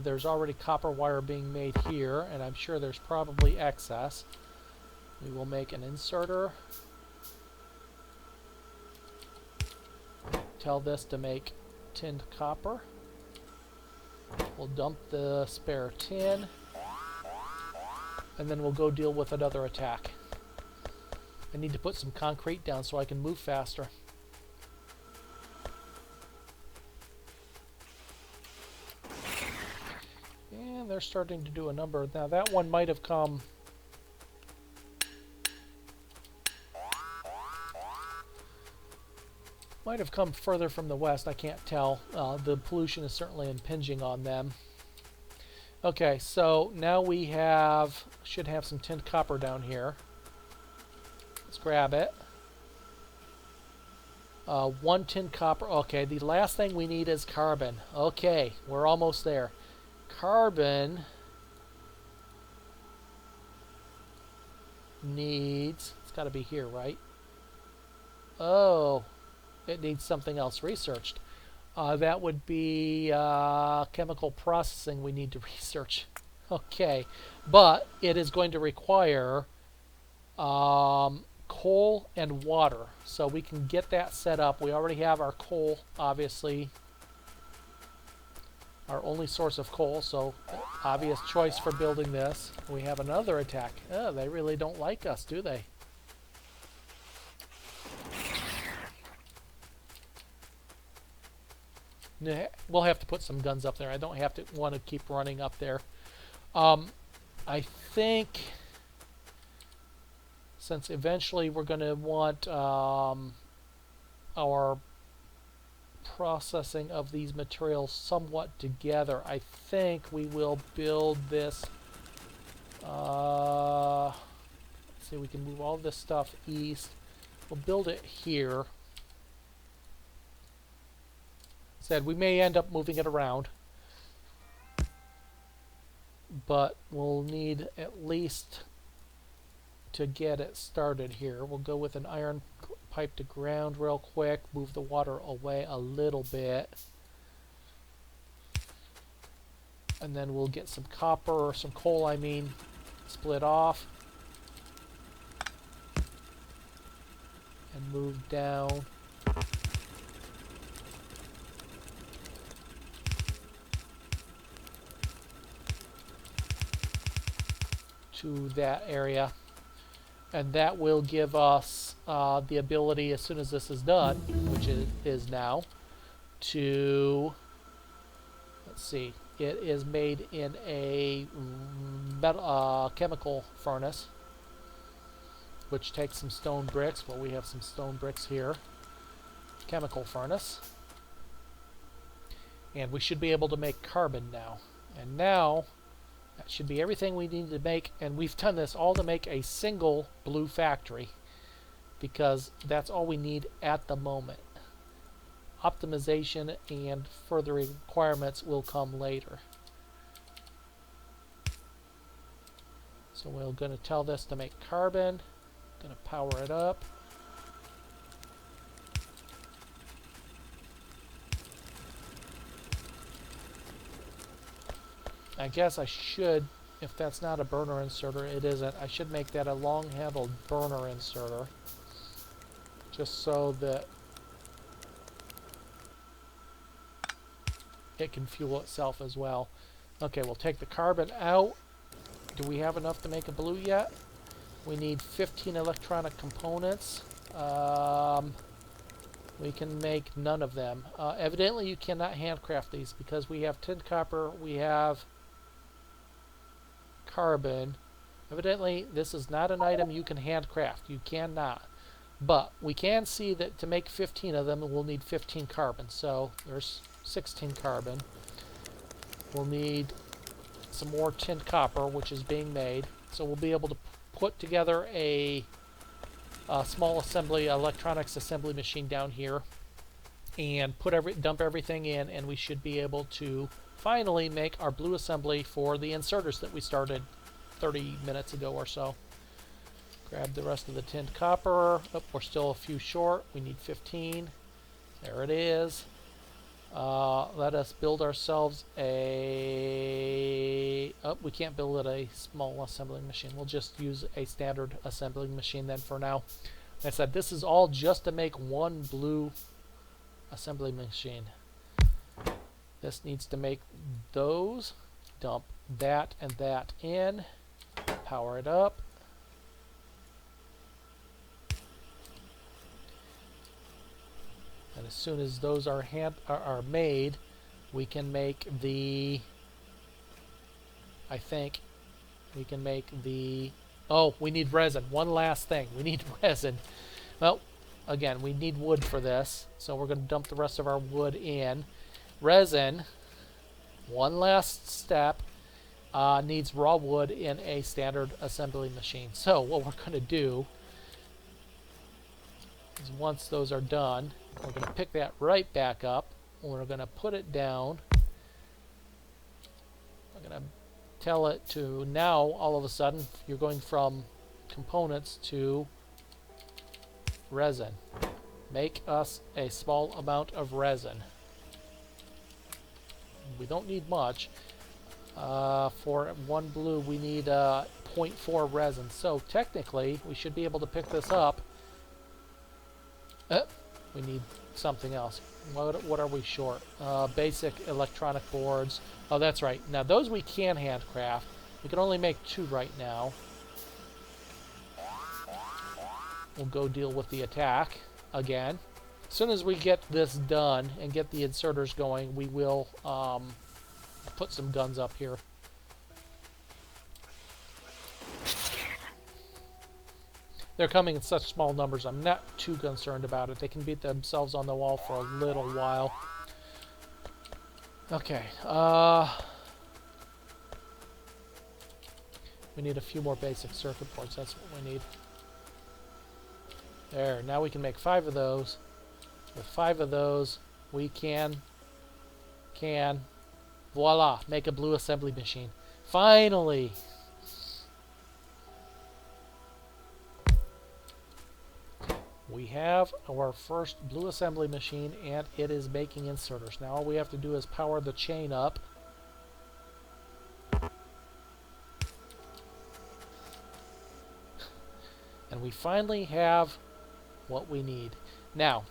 there's already copper wire being made here, and I'm sure there's probably excess. We will make an inserter. Tell this to make tinned copper. We'll dump the spare tin, and then we'll go deal with another attack. I need to put some concrete down so I can move faster. And they're starting to do a number. Now that one might have come further from the west. I can't tell. The pollution is certainly impinging on them. Okay, so now we should have some tinned copper down here. Let's grab it. One tin copper. Okay, the last thing we need is carbon. Okay, we're almost there. Carbon needs, it's got to be here, right? Oh, it needs something else researched. That would be chemical processing we need to research. Okay, but it is going to require coal and water, so we can get that set up. We already have our coal, obviously, our only source of coal, so obvious choice for building this. We have another attack. Oh, they really don't like us, do they? We'll have to put some guns up there. I don't have to want to keep running up there. I think since eventually we're going to want our processing of these materials somewhat together, I think we will build this. Let's see, we can move all this stuff east. We'll build it here. Said we may end up moving it around, but we'll need at least to get it started here. We'll go with an iron pipe to ground real quick, move the water away a little bit, and then we'll get some copper, or some coal I mean, split off and move down. To that area, and that will give us the ability, as soon as this is done, which it is now, to, let's see, it is made in a chemical furnace. which takes some stone bricks. Well, we have some stone bricks here. Chemical furnace. And we should be able to make carbon now. And now, that should be everything we need to make. And we've done this all to make a single blue factory, because that's all we need at the moment. Optimization and further requirements will come later. So we're going to tell this to make carbon. Going to power it up. I guess I should, if that's not a burner inserter, it isn't, I should make that a long-handled burner inserter, just so that it can fuel itself as well. Okay, we'll take the carbon out. Do we have enough to make a blue yet? We need 15 electronic components. We can make none of them. Evidently you cannot handcraft these, because we have tin copper, we have carbon. Evidently this is not an item you can handcraft. You cannot. But we can see that to make 15 of them we'll need 15 carbon. So there's 16 carbon. We'll need some more tin copper, which is being made. So we'll be able to put together a small assembly, electronics assembly machine down here, and dump everything in, and we should be able to finally make our blue assembly for the inserters that we started 30 minutes ago or so. Grab the rest of the tin copper. Oh, we're still a few short. We need 15. There it is. Let us build ourselves a... Oh, we can't build it a small assembling machine. We'll just use a standard assembling machine then for now. Like I said, this is all just to make one blue assembly machine. This needs to make those. Dump that and that in. Power it up. And as soon as those are made, we can make the... I think we can make the... Oh, we need resin. One last thing. We need resin. Well, again, we need wood for this, so we're going to dump the rest of our wood in. Resin, one last step, needs raw wood in a standard assembly machine. So what we're going to do is, once those are done, we're going to pick that right back up. We're going to put it down. We're going to tell it to now, all of a sudden, you're going from components to resin. Make us a small amount of resin. We don't need much. For one blue, we need 0.4 resin. So technically, we should be able to pick this up. We need something else. What are we short? Basic electronic boards. Oh, that's right. Now, those we can handcraft. We can only make 2 right now. We'll go deal with the attack again. As soon as we get this done and get the inserters going, we will put some guns up here. They're coming in such small numbers, I'm not too concerned about it. They can beat themselves on the wall for a little while. Okay, we need a few more basic circuit boards, that's what we need. There, now we can make 5 of those. With 5 of those, we can, voila, make a blue assembly machine. Finally! We have our first blue assembly machine, and it is making inserters. Now all we have to do is power the chain up. And we finally have what we need. Now,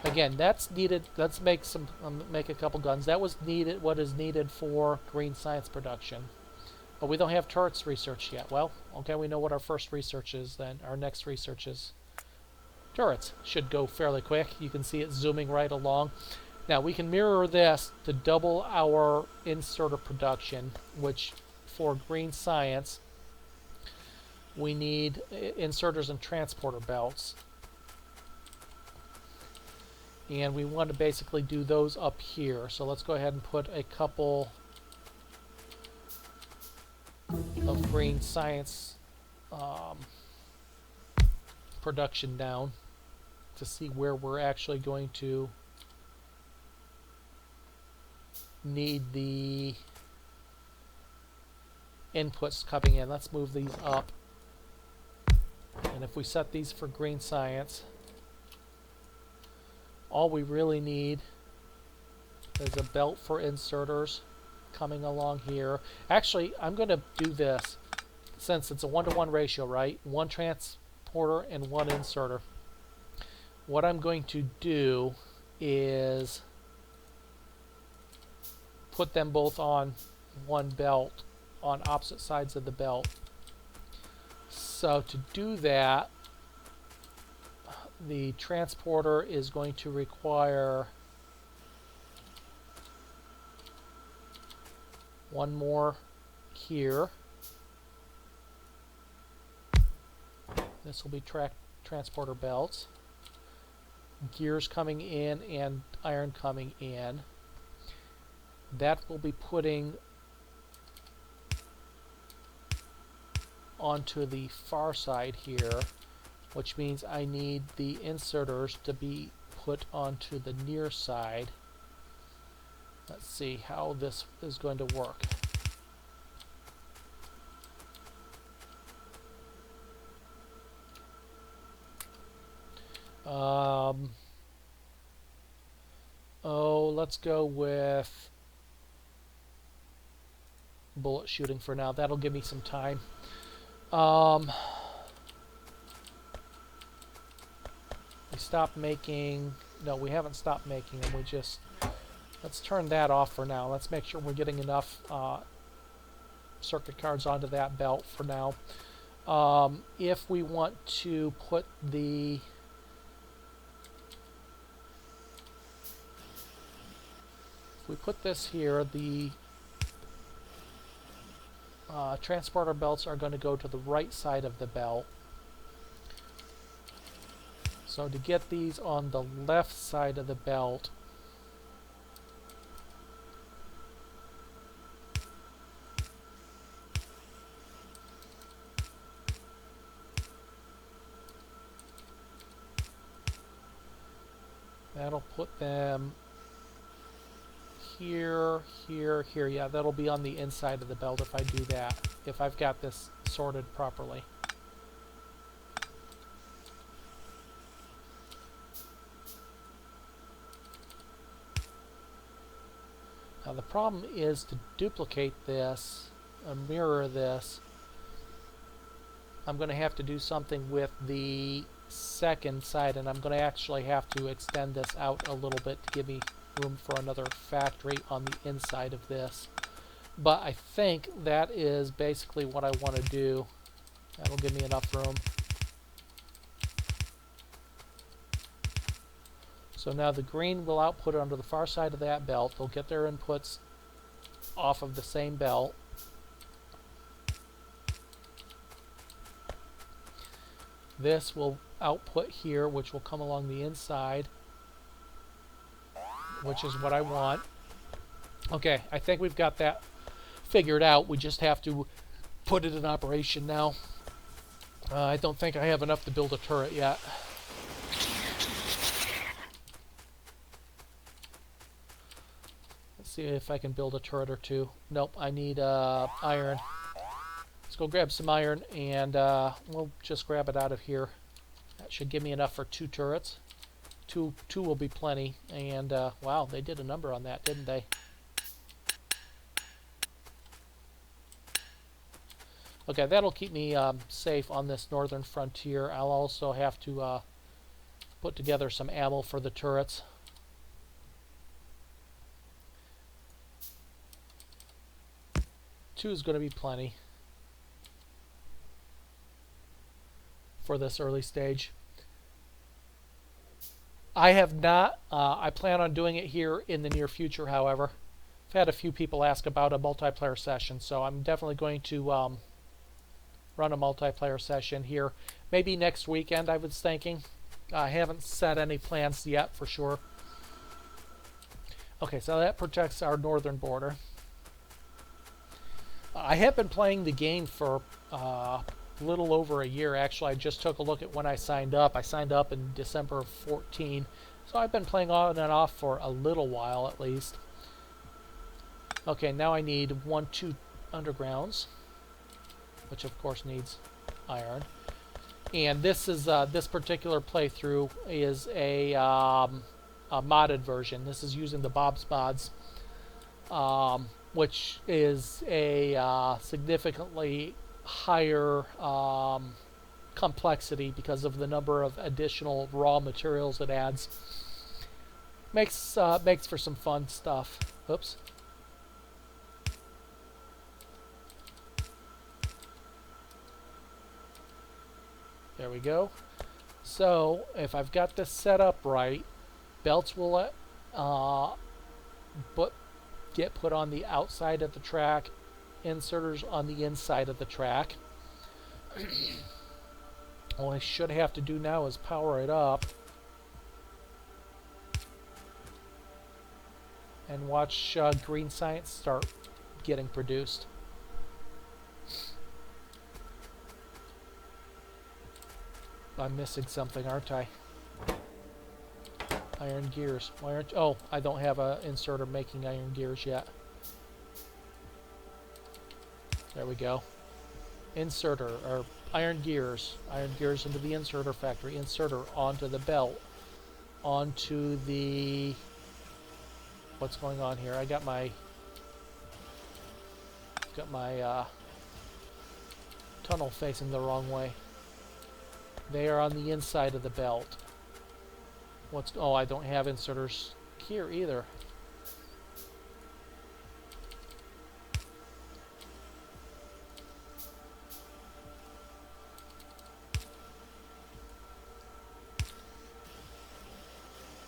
again, that's needed. Let's make some, make a couple guns. That was needed. What is needed for green science production? But we don't have turrets researched yet. Well, okay, we know what our first research is then. Our next research is turrets. Should go fairly quick. You can see it zooming right along. Now, we can mirror this to double our inserter production, which for green science we need inserters and transporter belts. And we want to basically do those up here. So let's go ahead and put a couple of green science production down to see where we're actually going to need the inputs coming in. Let's move these up. And if we set these for green science, all we really need is a belt for inserters coming along here. Actually, I'm going to do this since it's a 1-to-1 ratio, right? One transporter and one inserter. What I'm going to do is put them both on one belt on opposite sides of the belt. So to do that, the transporter is going to require one more here. This will be transporter belts. Gears coming in and iron coming in. That will be putting onto the far side here, which means I need the inserters to be put onto the near side. Let's see how this is going to work. Let's go with bullet shooting for now. That'll give me some time. We stopped making... No, we haven't stopped making them. We just... Let's turn that off for now. Let's make sure we're getting enough circuit cards onto that belt for now. If we want to put the... If we put this here, the transporter belts are going to go to the right side of the belt. So to get these on the left side of the belt, that'll put them here, here, here. Yeah, that'll be on the inside of the belt if I do that, if I've got this sorted properly. Now the problem is to duplicate this, mirror this, I'm going to have to do something with the second side, and I'm going to actually have to extend this out a little bit to give me room for another factory on the inside of this. But I think that is basically what I want to do. That'll give me enough room. So now the green will output onto the far side of that belt. They'll get their inputs off of the same belt. This will output here, which will come along the inside, which is what I want. Okay, I think we've got that figured out. We just have to put it in operation now. I don't think I have enough to build a turret yet. Let's see if I can build a turret or two. Nope, I need iron. Let's go grab some iron, and we'll just grab it out of here. That should give me enough for 2 turrets. Two will be plenty. And wow, they did a number on that, didn't they? Okay, that'll keep me safe on this northern frontier. I'll also have to put together some ammo for the turrets. Two is going to be plenty for this early stage. I have not. I plan on doing it here in the near future, however. I've had a few people ask about a multiplayer session, so I'm definitely going to run a multiplayer session here. Maybe next weekend, I was thinking. I haven't set any plans yet for sure. Okay, so that protects our northern border. I have been playing the game for a little over a year. Actually, I just took a look at when I signed up. I signed up in December of 14. So I've been playing on and off for a little while at least. Okay, now I need 2 undergrounds, which of course needs iron. And this is this particular playthrough is a modded version. This is using the Bob's Mods, which is a significantly higher complexity because of the number of additional raw materials it adds. Makes for some fun stuff. Oops. There we go. So if I've got this set up right, belts will get put on the outside of the track, inserters on the inside of the track. All I should have to do now is power it up and watch green science start getting produced. I'm missing something, aren't I? Iron gears. Why aren't... Oh, I don't have an inserter making iron gears yet. There we go. Inserter, or iron gears. Iron gears into the inserter factory. Inserter onto the belt. Onto the... What's going on here? I got my... tunnel facing the wrong way. They are on the inside of the belt. Oh, I don't have inserters here either.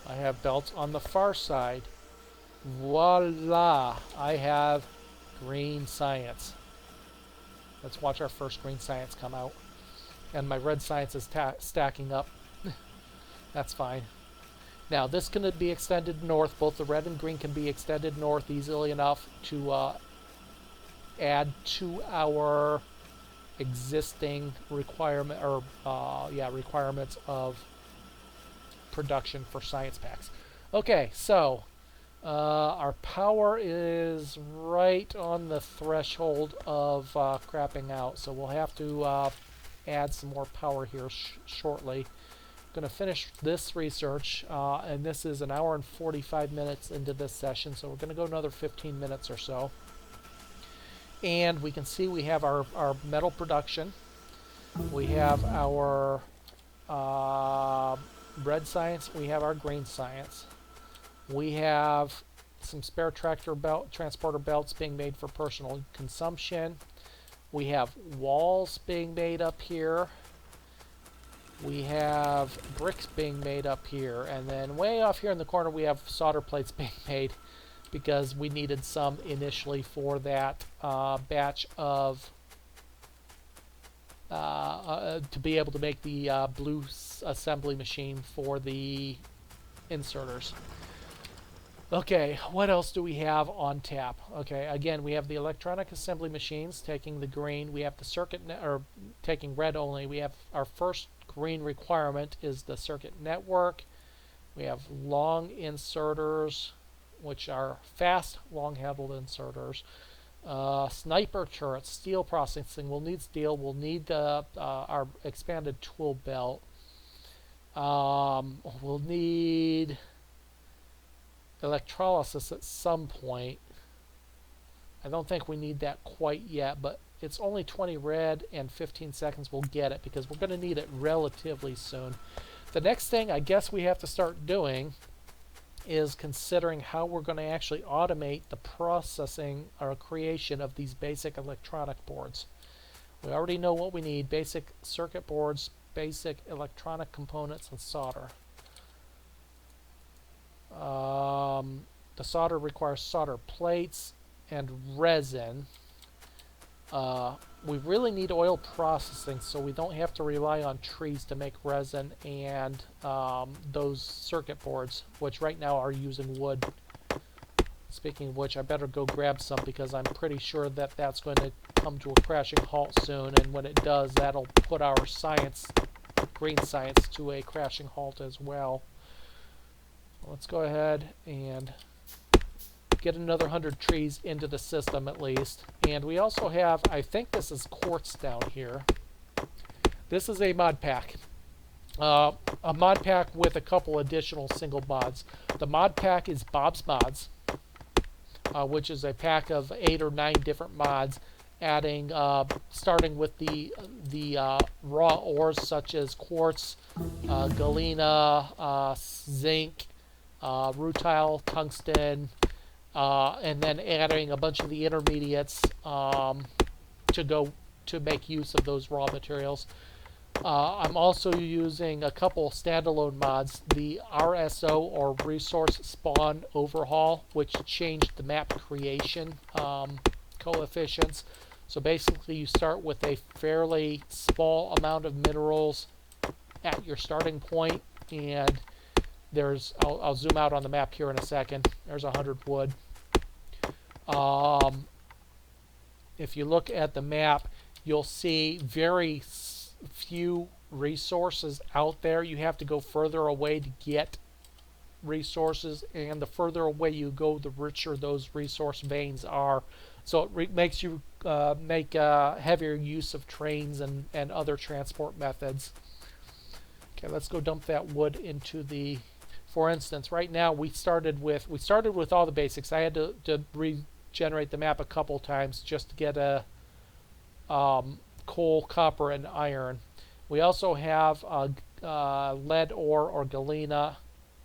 I have belts on the far side. Voila! I have green science. Let's watch our first green science come out. And my red science is stacking up. That's fine. Now this can be extended north. Both the red and green can be extended north easily enough to add to our existing requirement or requirements of production for science packs. Okay, so our power is right on the threshold of crapping out, so we'll have to add some more power here shortly. I'm going to finish this research, and this is 1 hour and 45 minutes into this session, so we're going to go another 15 minutes or so. And we can see we have our metal production. We have our red science. We have our green science. We have some spare transporter belts being made for personal consumption. We have walls being made up here. We have bricks being made up here. And then way off here in the corner we have solder plates being made because we needed some initially for that batch of... to be able to make the blue assembly machine for the inserters. Okay, what else do we have on tap? Okay, again, we have the electronic assembly machines taking the green. We have the circuit, or taking red only. We have our first green requirement is the circuit network. We have long inserters, which are fast, long-handled inserters. Sniper turrets, steel processing. We'll need steel. We'll need our expanded tool belt. We'll need electrolysis at some point. I don't think we need that quite yet, but it's only 20 red and 15 seconds. We'll get it because we're going to need it relatively soon. The next thing I guess we have to start doing is considering how we're going to actually automate the processing or creation of these basic electronic boards. We already know what we need: basic circuit boards, basic electronic components, and solder. The solder requires solder plates and resin. We really need oil processing so we don't have to rely on trees to make resin and those circuit boards, which right now are using wood. Speaking of which, I better go grab some because I'm pretty sure that that's going to come to a crashing halt soon, and when it does, that'll put our science, green science, to a crashing halt as well. Let's go ahead and get another 100 trees into the system at least. And we also have, I think this is quartz down here. This is a mod pack. A mod pack with a couple additional single mods. The mod pack is Bob's Mods, which is a pack of 8 or 9 different mods, adding, starting with the raw ores such as quartz, galena, zinc, rutile, tungsten, and then adding a bunch of the intermediates to make use of those raw materials. I'm also using a couple standalone mods, the RSO or Resource Spawn Overhaul, which changed the map creation coefficients. So basically you start with a fairly small amount of minerals at your starting point, and there's, I'll zoom out on the map here in a second. There's 100 wood. If you look at the map, you'll see very few resources out there. You have to go further away to get resources, and the further away you go, the richer those resource veins are. So it makes you make heavier use of trains and other transport methods. Okay, let's go dump that wood into the. For instance, right now we started with all the basics. I had to regenerate the map a couple times just to get a coal, copper, and iron. We also have lead ore or galena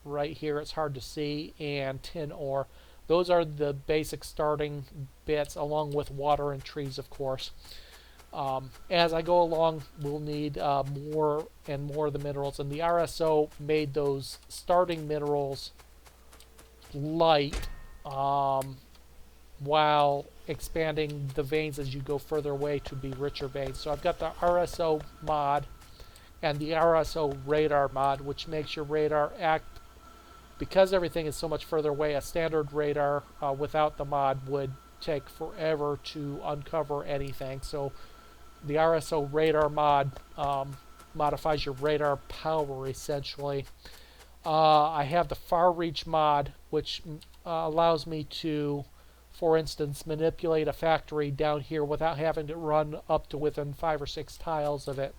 right here. It's hard to see, and tin ore. Those are the basic starting bits, along with water and trees, of course. As I go along, we'll need more and more of the minerals, and the RSO made those starting minerals light while expanding the veins as you go further away to be richer veins. So I've got the RSO mod and the RSO radar mod, which makes your radar act, because everything is so much further away. A standard radar without the mod would take forever to uncover anything. So the RSO radar mod modifies your radar power essentially. I have the far reach mod, which allows me to, for instance, manipulate a factory down here without having to run up to within 5 or 6 tiles of it.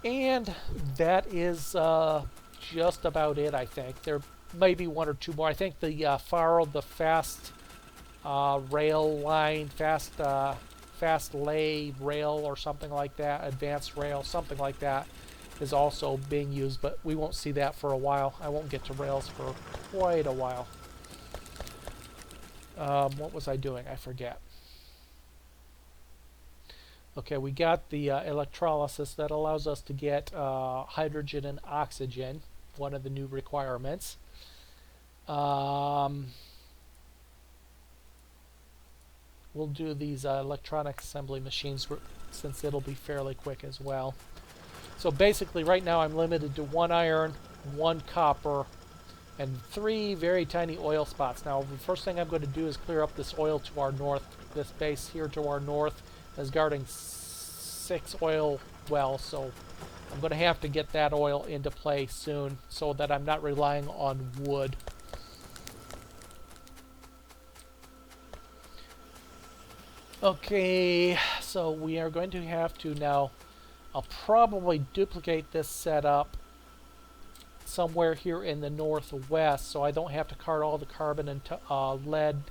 And that is just about it, I think. There may be 1 or 2 more. I think the FARO, the fast rail line, fast lay rail or something like that, advanced rail, something like that, is also being used, but we won't see that for a while. I won't get to rails for quite a while. What was I doing? I forget. Okay, we got the electrolysis that allows us to get hydrogen and oxygen, one of the new requirements. We'll do these electronic assembly machines since it'll be fairly quick as well. So basically right now I'm limited to 1 iron, 1 copper, and 3 very tiny oil spots. Now the first thing I'm going to do is clear up this oil to our north. This base here to our north is guarding 6 oil wells, so I'm going to have to get that oil into play soon so that I'm not relying on wood. Okay, so we are going to have to now, I'll probably duplicate this setup somewhere here in the northwest so I don't have to cart all the carbon and lead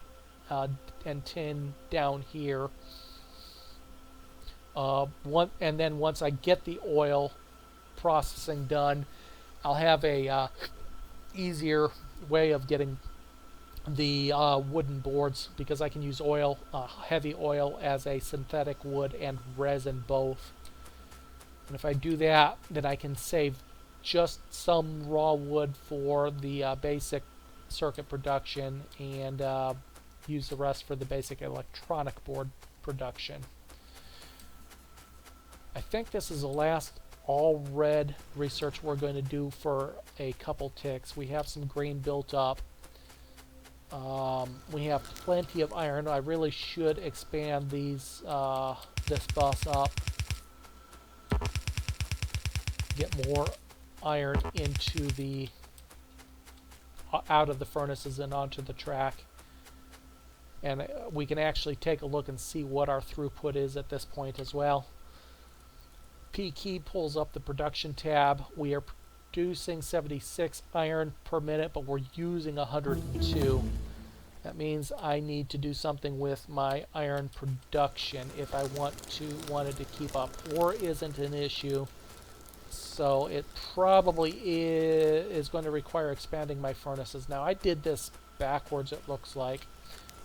and tin down here. And then once I get the oil processing done, I'll have a easier way of getting the wooden boards, because I can use oil, heavy oil, as a synthetic wood and resin both. And if I do that, then I can save just some raw wood for the basic circuit production and use the rest for the basic electronic board production. I think this is the last all red research we're going to do for a couple ticks. We have some green built up. We have plenty of iron. I really should expand these this bus up. Get more iron into the out of the furnaces and onto the track. And we can actually take a look and see what our throughput is at this point as well. P key pulls up the production tab. We are producing 76 iron per minute, but we're using 102. That means I need to do something with my iron production if I wanted to keep up. Ore isn't an issue, so it probably is going to require expanding my furnaces. Now I did this backwards, it looks like,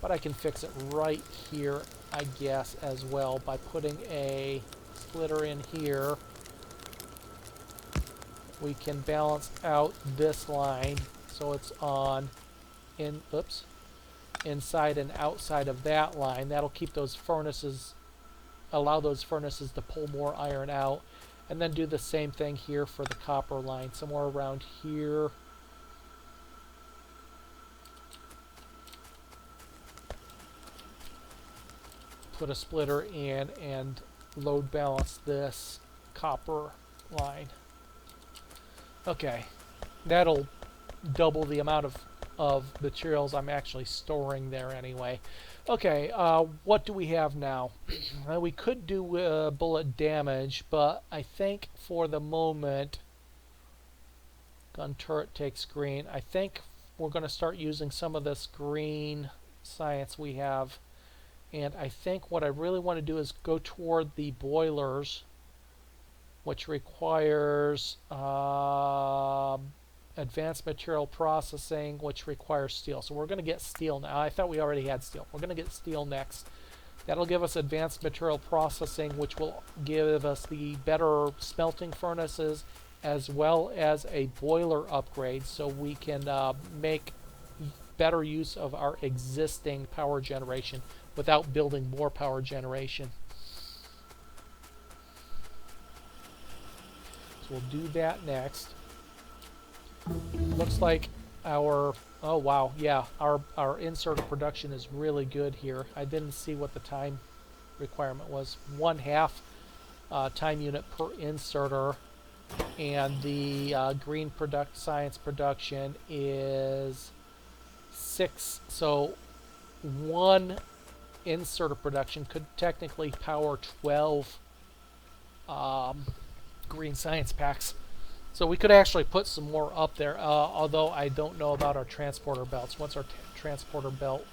but I can fix it right here, I guess, as well by putting a splitter in here. We can balance out this line so it's on inside and outside of that line. That'll keep those furnaces, allow those furnaces to pull more iron out. And then do the same thing here for the copper line, somewhere around here. Put a splitter in and load balance this copper line. Okay, that'll double the amount of materials I'm actually storing there anyway. Okay, what do we have now? We could do bullet damage, but I think for the moment, gun turret takes green. I think we're going to start using some of this green science we have. And I think what I really want to do is go toward the boilers, which requires advanced material processing, which requires steel. So we're going to get steel now. I thought we already had steel. We're going to get steel next. That'll give us advanced material processing, which will give us the better smelting furnaces as well as a boiler upgrade, so we can make better use of our existing power generation without building more power generation. So we'll do that next. Looks like our, oh wow, yeah, our inserter production is really good here. I didn't see what the time requirement was. 1/2 time unit per inserter, and the green science production is 6. So 1 inserter production could technically power 12 green science packs. So we could actually put some more up there, although I don't know about our transporter belts. What's our transporter belt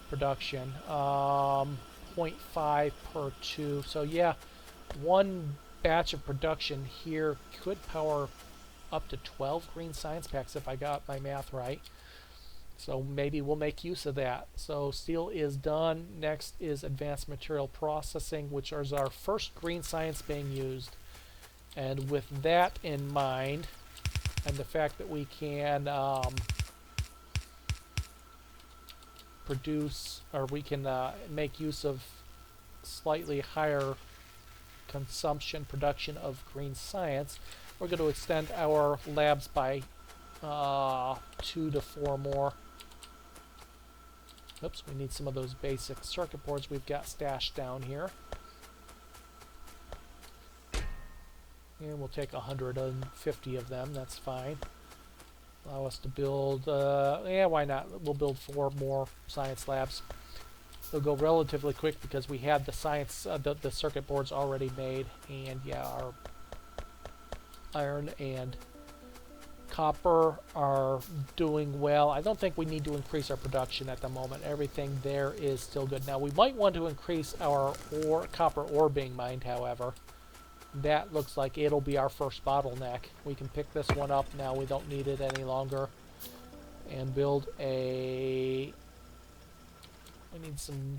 production? 0.5 per 2. So yeah, 1 batch of production here could power up to 12 green science packs if I got my math right. So maybe we'll make use of that. So steel is done. Next is advanced material processing, which is our first green science being used. And with that in mind, and the fact that we can produce, or we can make use of slightly higher consumption production of green science, we're going to extend our labs by 2 to 4 more. Oops, we need some of those basic circuit boards we've got stashed down here. And we'll take 150 of them, that's fine. Allow us to build, yeah, why not? We'll build 4 more science labs. They'll go relatively quick because we had the science, the circuit boards already made, and yeah, our iron and copper are doing well. I don't think we need to increase our production at the moment. Everything there is still good. Now we might want to increase our copper ore being mined, however. That looks like it'll be our first bottleneck. We can pick this one up now. We don't need it any longer. And build a... We need some...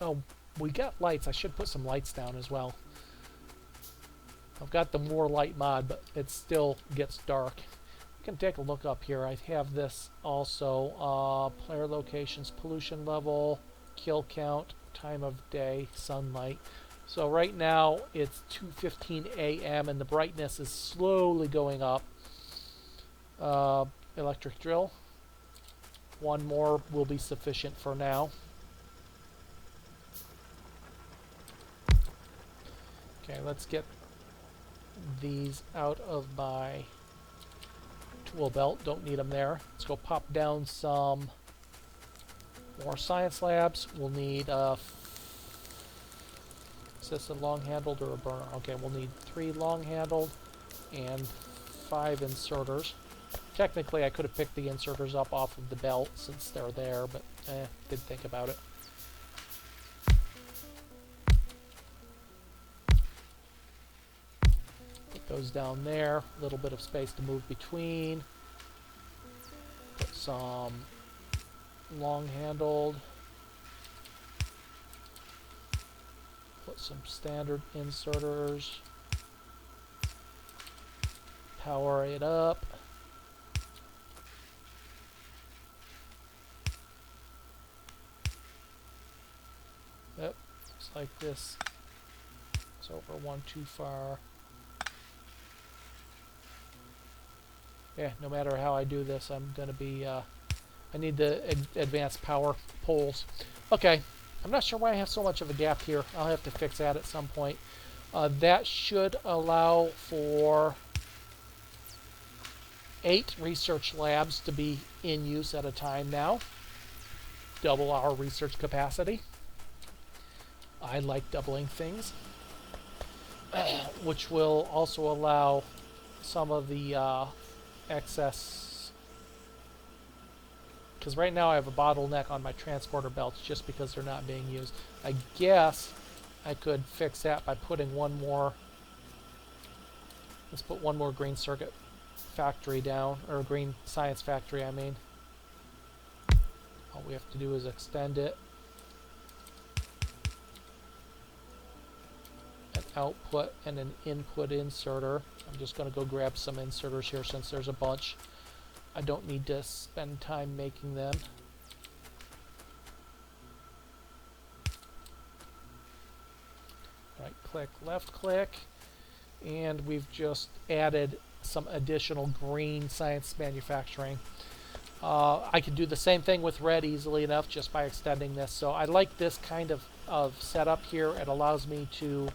Oh, we got lights. I should put some lights down as well. I've got the more light mod, but it still gets dark. You can take a look up here. I have this also. Player locations, pollution level, kill count, time of day, sunlight. So right now it's 2:15 a.m. and the brightness is slowly going up. Electric drill. One more will be sufficient for now. Okay, let's get these out of my tool belt. Don't need them there. Let's go pop down some more science labs. We'll need is this a long-handled or a burner? Okay, we'll need 3 long-handled and 5 inserters. Technically, I could have picked the inserters up off of the belt since they're there, but didn't think about it. Put those down there. A little bit of space to move between. Put some long-handled. Put some standard inserters. Power it up. Yep, just like this. It's over one too far. Yeah, no matter how I do this, I'm going to be... I need the advanced power poles. Okay, I'm not sure why I have so much of a gap here. I'll have to fix that at some point. That should allow for 8 research labs to be in use at a time now. Double our research capacity. I like doubling things. Which will also allow some of the excess, because right now I have a bottleneck on my transporter belts just because they're not being used. I guess I could fix that by putting one more, let's put one more green circuit factory down, or green science factory I mean. All we have to do is extend it. An output and an input inserter. I'm just going to go grab some inserters here since there's a bunch. I don't need to spend time making them. Right click, left click, and we've just added some additional green science manufacturing. I can do the same thing with red easily enough just by extending this. So I like this kind of setup here. It allows me to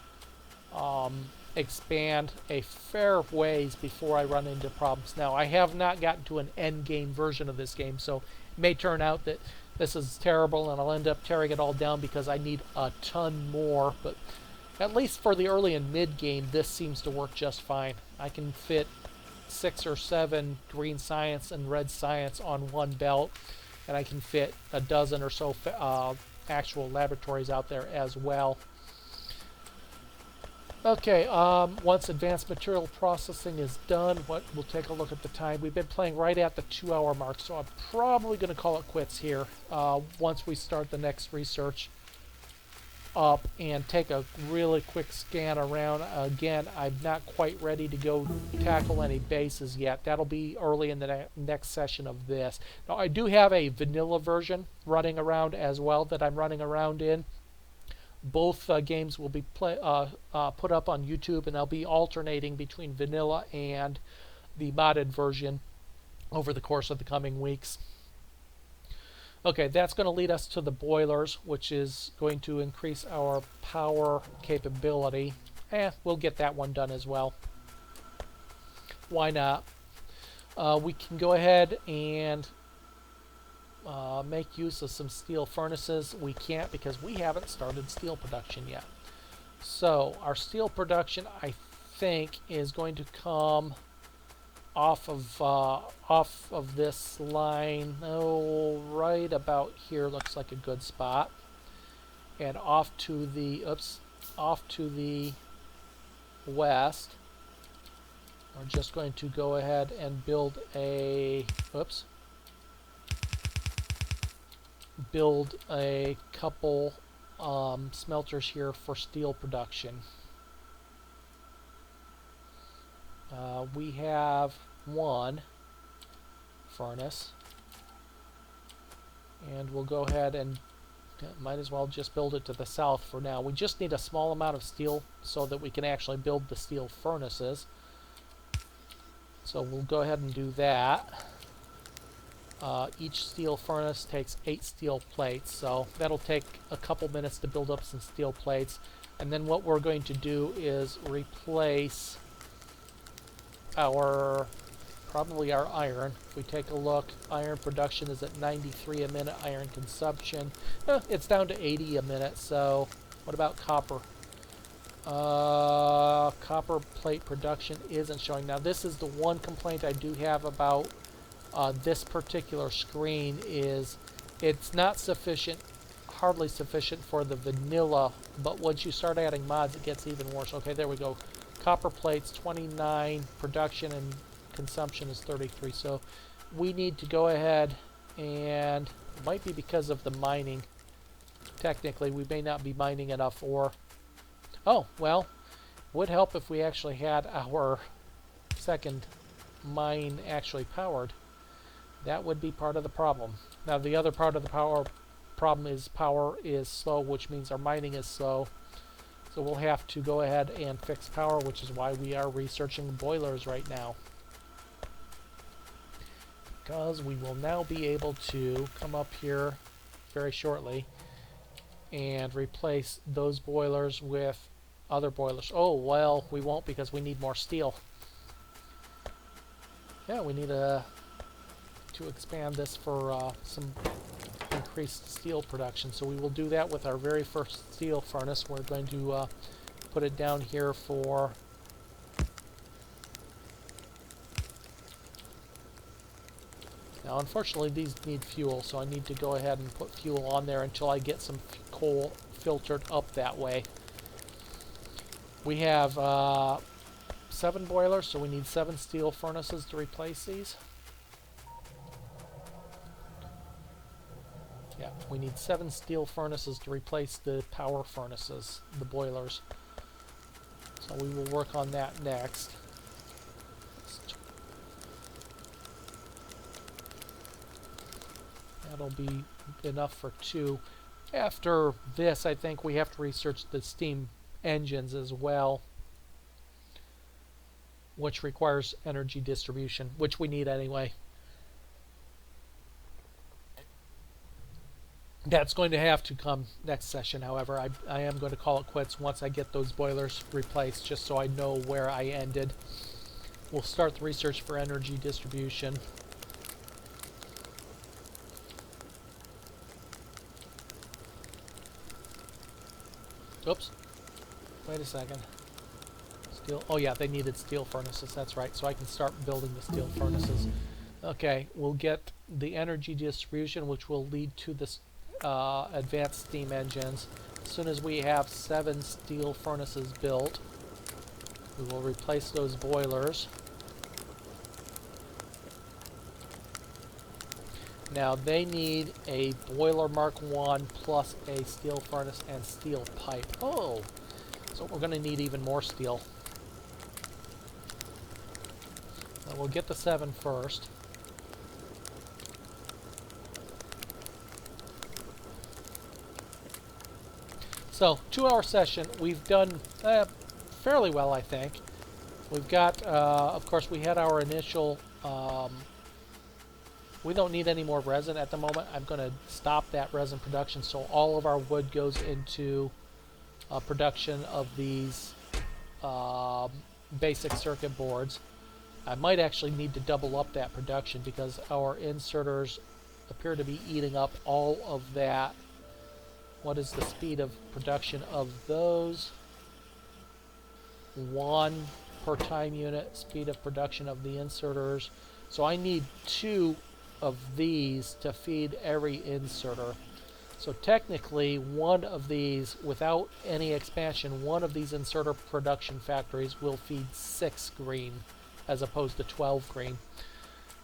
expand a fair ways before I run into problems. Now, I have not gotten to an end game version of this game, so it may turn out that this is terrible and I'll end up tearing it all down because I need a ton more, but at least for the early and mid game, this seems to work just fine. I can fit 6 or 7 green science and red science on one belt, and I can fit a dozen or so actual laboratories out there as well. Okay, once advanced material processing is done, we'll take a look at the time. We've been playing right at the 2-hour mark, so I'm probably going to call it quits here once we start the next research up and take a really quick scan around. Again, I'm not quite ready to go tackle any bases yet. That'll be early in the next session of this. Now, I do have a vanilla version running around as well that I'm running around in. Both games will be put up on YouTube, and I'll be alternating between vanilla and the modded version over the course of the coming weeks. Okay, that's going to lead us to the boilers, which is going to increase our power capability. We'll get that one done as well. Why not? We can go ahead and make use of some steel furnaces. We can't because we haven't started steel production yet. So our steel production, I think, is going to come off of this line. Oh, right about here looks like a good spot, and off to the west. We're just going to go ahead and build a couple smelters here for steel production. We have one furnace, and we'll go ahead and Might as well just build it to the south for now. We just need a small amount of steel so that we can actually build the steel furnaces. So we'll go ahead and do that. Each steel furnace takes 8 steel plates, so that'll take a couple minutes to build up some steel plates. And then what we're going to do is replace probably our iron. If we take a look, iron production is at 93 a minute, iron consumption. It's down to 80 a minute, so what about copper? Copper plate production isn't showing. Now this is the one complaint I do have about this particular screen is it's not sufficient, hardly sufficient for the vanilla, but once you start adding mods it gets even worse. Okay, there we go. Copper plates 29, production and consumption is 33, so we need to go ahead and it might be because of the mining. Technically we may not be mining enough ore. Oh, well, would help if we actually had our second mine actually powered. That would be part of the problem. Now the other part of the problem is power is slow, which means our mining is slow. So we'll have to go ahead and fix power, which is why we are researching boilers right now. Because we will now be able to come up here very shortly and replace those boilers with other boilers. Oh, well, we won't because we need more steel. Yeah, we need to expand this for some increased steel production. So we will do that with our very first steel furnace. We're going to put it down here for now. Unfortunately these need fuel, so I need to go ahead and put fuel on there until I get some coal filtered up that way. We have 7 boilers, so we need 7 steel furnaces to replace these. Yeah, we need 7 steel furnaces to replace the power furnaces, the boilers. So we will work on that next. That'll be enough for 2. After this, I think we have to research the steam engines as well, which requires energy distribution, which we need anyway. That's going to have to come next session, however. I am going to call it quits once I get those boilers replaced, just so I know where I ended. We'll start the research for energy distribution. Oops. Wait a second. Steel. Oh yeah, they needed steel furnaces. That's right. So I can start building the steel furnaces. Okay, we'll get the energy distribution, which will lead to this advanced steam engines. As soon as we have 7 steel furnaces built, we will replace those boilers. Now they need a boiler Mark 1 plus a steel furnace and steel pipe. Oh, so we're going to need even more steel. Now we'll get the 7 first. So, 2-hour session. We've done fairly well, I think. We've got, of course, we had our initial... we don't need any more resin at the moment. I'm going to stop that resin production, so all of our wood goes into production of these basic circuit boards. I might actually need to double up that production because our inserters appear to be eating up all of that. What is the speed of production of those? 1 per time unit speed of production of the inserters. So I need 2 of these to feed every inserter. So technically, 1 of these, without any expansion, 1 of these inserter production factories will feed 6 green as opposed to 12 green.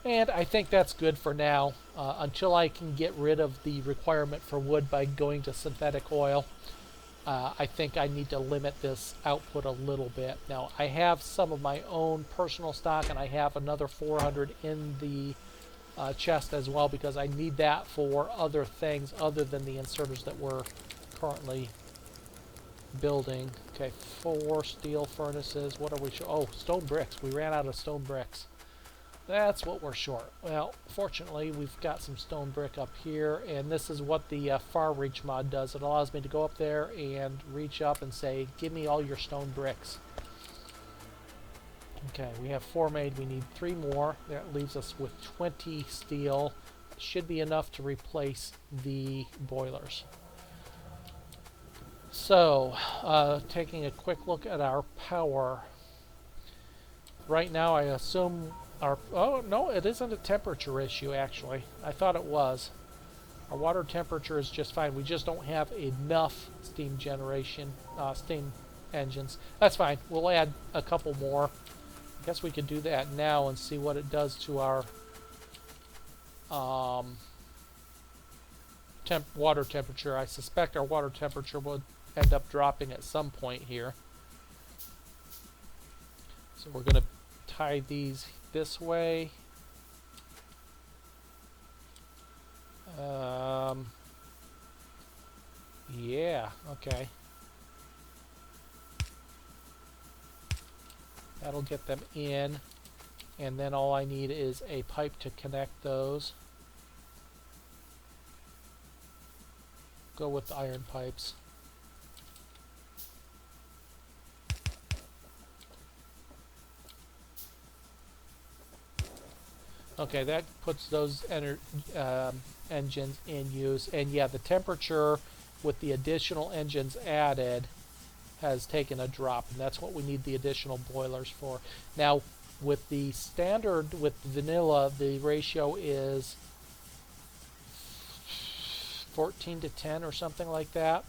And I think that's good for now, until I can get rid of the requirement for wood by going to synthetic oil. I think I need to limit this output a little bit. Now, I have some of my own personal stock, and I have another 400 in the chest as well, because I need that for other things other than the inserters that we're currently building. Okay, 4 steel furnaces. What are we short? Oh, stone bricks. We ran out of stone bricks. That's what we're short. Well, fortunately, we've got some stone brick up here, and this is what the far reach mod does. It allows me to go up there and reach up and say, give me all your stone bricks. Okay, we have 4 made. We need 3 more. That leaves us with 20 steel. Should be enough to replace the boilers. So, taking a quick look at our power. Right now, I assume our... Oh, no, it isn't a temperature issue, actually. I thought it was. Our water temperature is just fine. We just don't have enough steam generation, steam engines. That's fine. We'll add a couple more. I guess we could do that now and see what it does to our water temperature. I suspect our water temperature would end up dropping at some point here. So we're going to tie these this way. Yeah, okay. That'll get them in, and then all I need is a pipe to connect those. Go with the iron pipes. Okay, that puts those engines in use, and yeah, the temperature with the additional engines added has taken a drop, and that's what we need the additional boilers for. Now, with the standard, with vanilla, the ratio is 14 to 10 or something like that.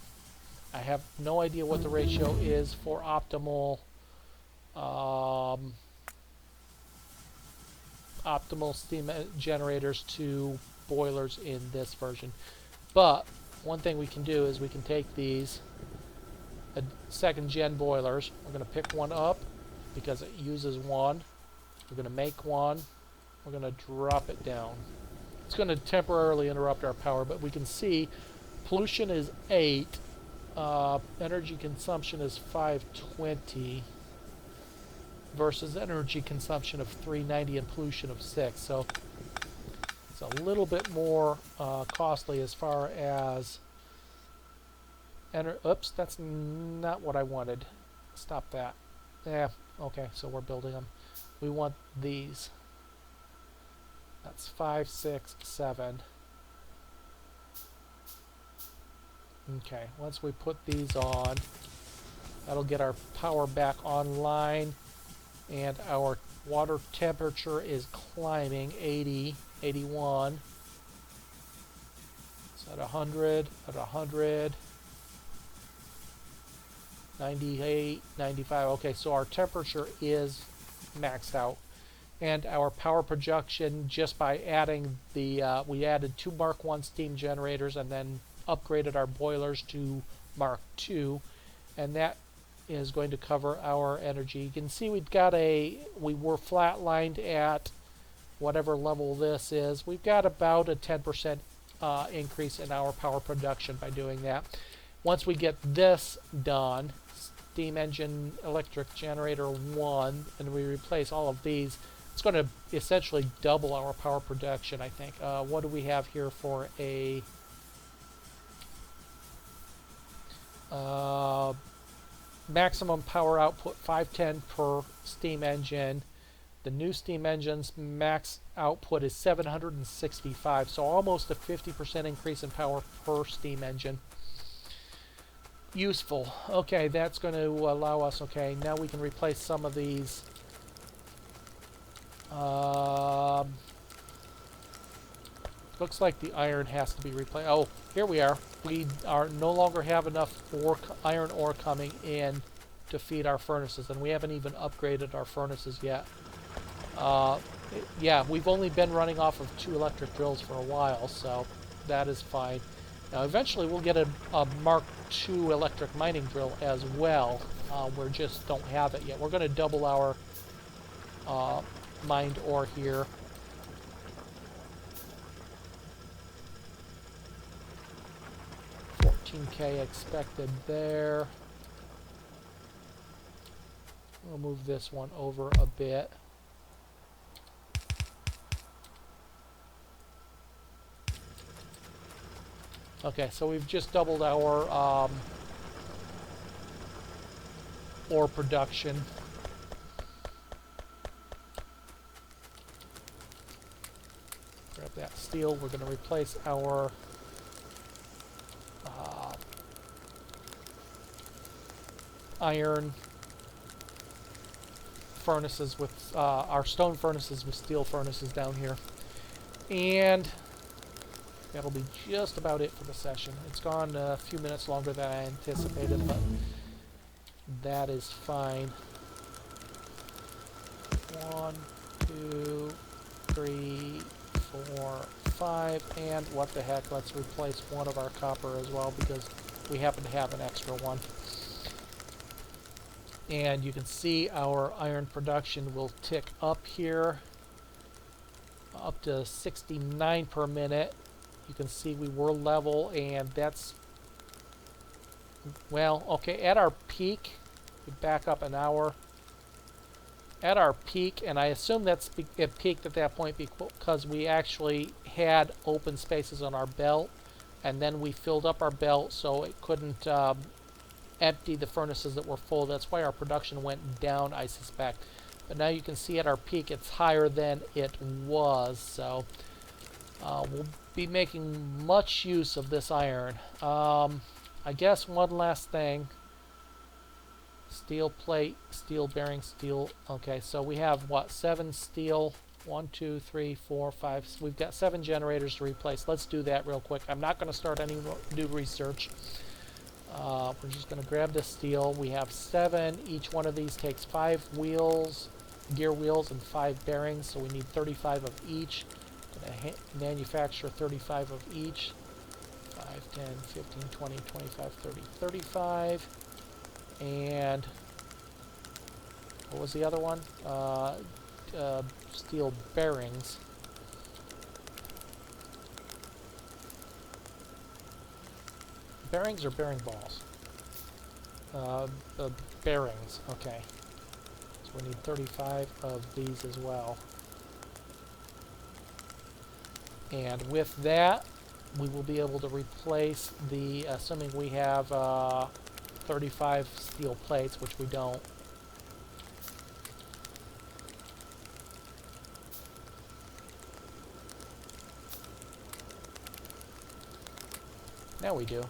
I have no idea what the ratio is for optimal optimal steam generators to boilers in this version. But one thing we can do is we can take these second gen boilers. We're going to pick one up because it uses one. We're going to make one. We're going to drop it down. It's going to temporarily interrupt our power, but we can see pollution is 8. Energy consumption is 520 versus energy consumption of 390 and pollution of 6. So it's a little bit more costly as far as... Oops, that's not what I wanted. Stop that. Yeah, okay, so we're building them. We want these. That's 5, 6, 7. Okay, once we put these on, that'll get our power back online, and our water temperature is climbing 80, 81. It's at 100, at 100. 98, 95. Okay, so our temperature is maxed out. And our power production, just by adding the, we added 2 Mark 1 steam generators and then upgraded our boilers to Mark 2. And that is going to cover our energy. You can see we were flatlined at whatever level this is. We've got about a 10% increase in our power production by doing that. Once we get this done, steam engine electric generator 1, and we replace all of these, it's going to essentially double our power production, I think. What do we have here for a maximum power output? 510 per steam engine. The new steam engine's max output is 765, so almost a 50% increase in power per steam engine. Useful. Okay, that's going to allow us, okay, now we can replace some of these looks like the iron has to be replaced. Oh, here we are. We are no longer have enough iron ore coming in to feed our furnaces, and we haven't even upgraded our furnaces yet. Yeah, we've only been running off of 2 electric drills for a while, so that is fine. Now, eventually we'll get a Mark II electric mining drill as well. We just don't have it yet. We're going to double our mined ore here. 13K expected there. We'll move this one over a bit. Okay, so we've just doubled our ore production. Grab that steel. We're going to replace our iron furnaces with our stone furnaces with steel furnaces down here. And that'll be just about it for the session. It's gone a few minutes longer than I anticipated, but that is fine. 1, 2, 3, 4, 5, and what the heck, let's replace one of our copper as well because we happen to have an extra one. And you can see our iron production will tick up here up to 69 per minute. You can see we were level, and that's, well, okay, at our peak, we back up an hour. At our peak, and I assume that's it peaked at that point because we actually had open spaces on our belt, and then we filled up our belt so it couldn't empty the furnaces that were full. That's why our production went down, I suspect. But now you can see at our peak it's higher than it was, so we'll be making much use of this iron. I guess one last thing. Steel plate, steel bearing, steel. Okay, so we have what? 7 steel. 1, 2, 3, 4, 5. We've got 7 generators to replace. Let's do that real quick. I'm not going to start any new research. We're just going to grab this steel. We have 7. Each one of these takes 5 wheels, gear wheels, and 5 bearings. So we need 35 of each. Going to manufacture 35 of each. 5, 10, 15, 20, 25, 30, 35. And what was the other one? Steel bearings. Bearings or bearing balls? Bearings, okay. So we need 35 of these as well. And with that, we will be able to replace the, assuming we have 35 steel plates, which we don't. Now we do.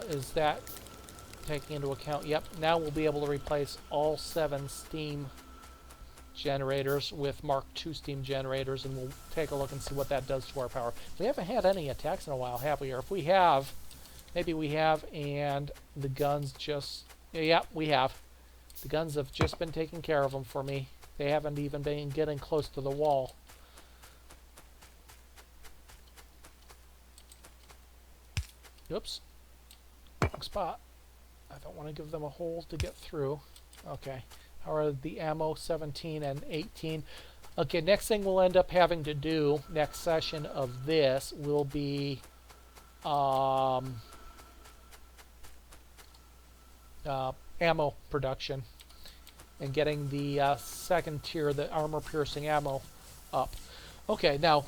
Is that taking into account? Yep. Now we'll be able to replace all 7 steam generators with Mark II steam generators, and we'll take a look and see what that does to our power. We haven't had any attacks in a while, have we? Or if we have, maybe we have, and the guns just... Yeah, we have. The guns have just been taking care of them for me. They haven't even been getting close to the wall. Oops. Wrong spot. I don't want to give them a hole to get through. Okay. How are the ammo? 17 and 18. Okay, next thing we'll end up having to do, next session of this, will be ammo production and getting the second tier, the armor-piercing ammo, up. Okay, now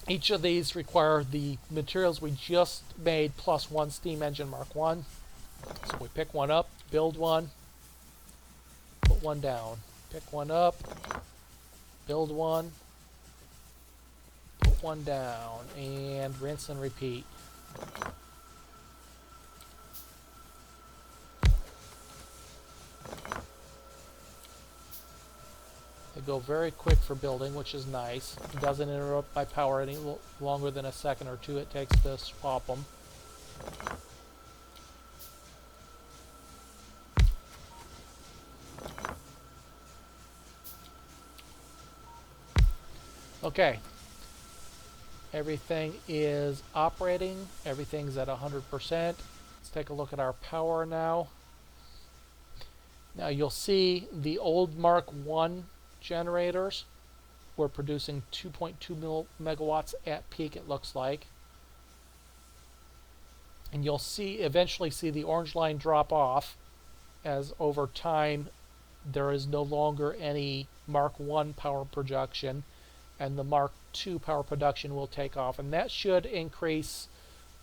each of these require the materials we just made plus 1 steam engine Mark 1. So we pick one up, build one, put one down. Pick one up, build one, put one down, and rinse and repeat. They go very quick for building, which is nice. It doesn't interrupt my power any longer than a second or two it takes to swap them. Okay. Everything is operating. Everything's at 100%. Let's take a look at our power now. Now you'll see the old Mark I generators were producing 2.2 megawatts at peak, it looks like. And you'll eventually see the orange line drop off as over time there is no longer any Mark 1 power production, and the Mark 2 power production will take off, and that should increase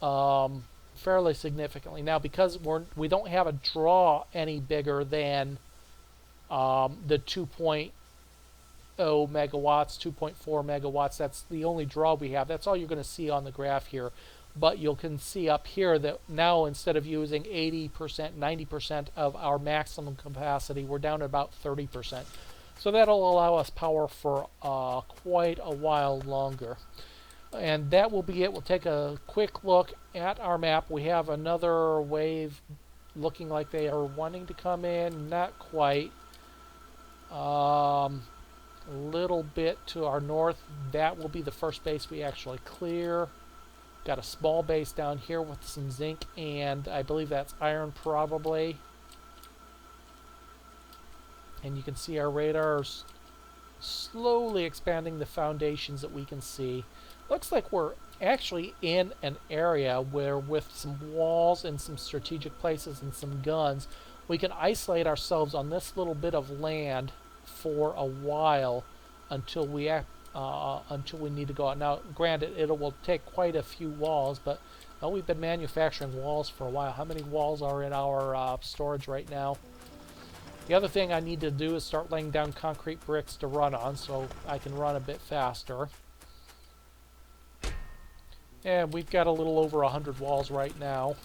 fairly significantly. Now, because we don't have a draw any bigger than the 2.0 megawatts, 2.4 megawatts, that's the only draw we have. That's all you're going to see on the graph here. But you can see up here that now instead of using 80%, 90% of our maximum capacity, we're down to about 30%. So that'll allow us power for quite a while longer. And that will be it. We'll take a quick look at our map. We have another wave looking like they are wanting to come in. Not quite. A little bit to our north. That will be the first base we actually clear. Got a small base down here with some zinc, and I believe that's iron probably. And you can see our radars slowly expanding the foundations that we can see. Looks like we're actually in an area where with some walls and some strategic places and some guns, we can isolate ourselves on this little bit of land for a while until we need to go out. Now, granted, it will take quite a few walls, but we've been manufacturing walls for a while. How many walls are in our storage right now? The other thing I need to do is start laying down concrete bricks to run on so I can run a bit faster. And we've got a little over 100 walls right now.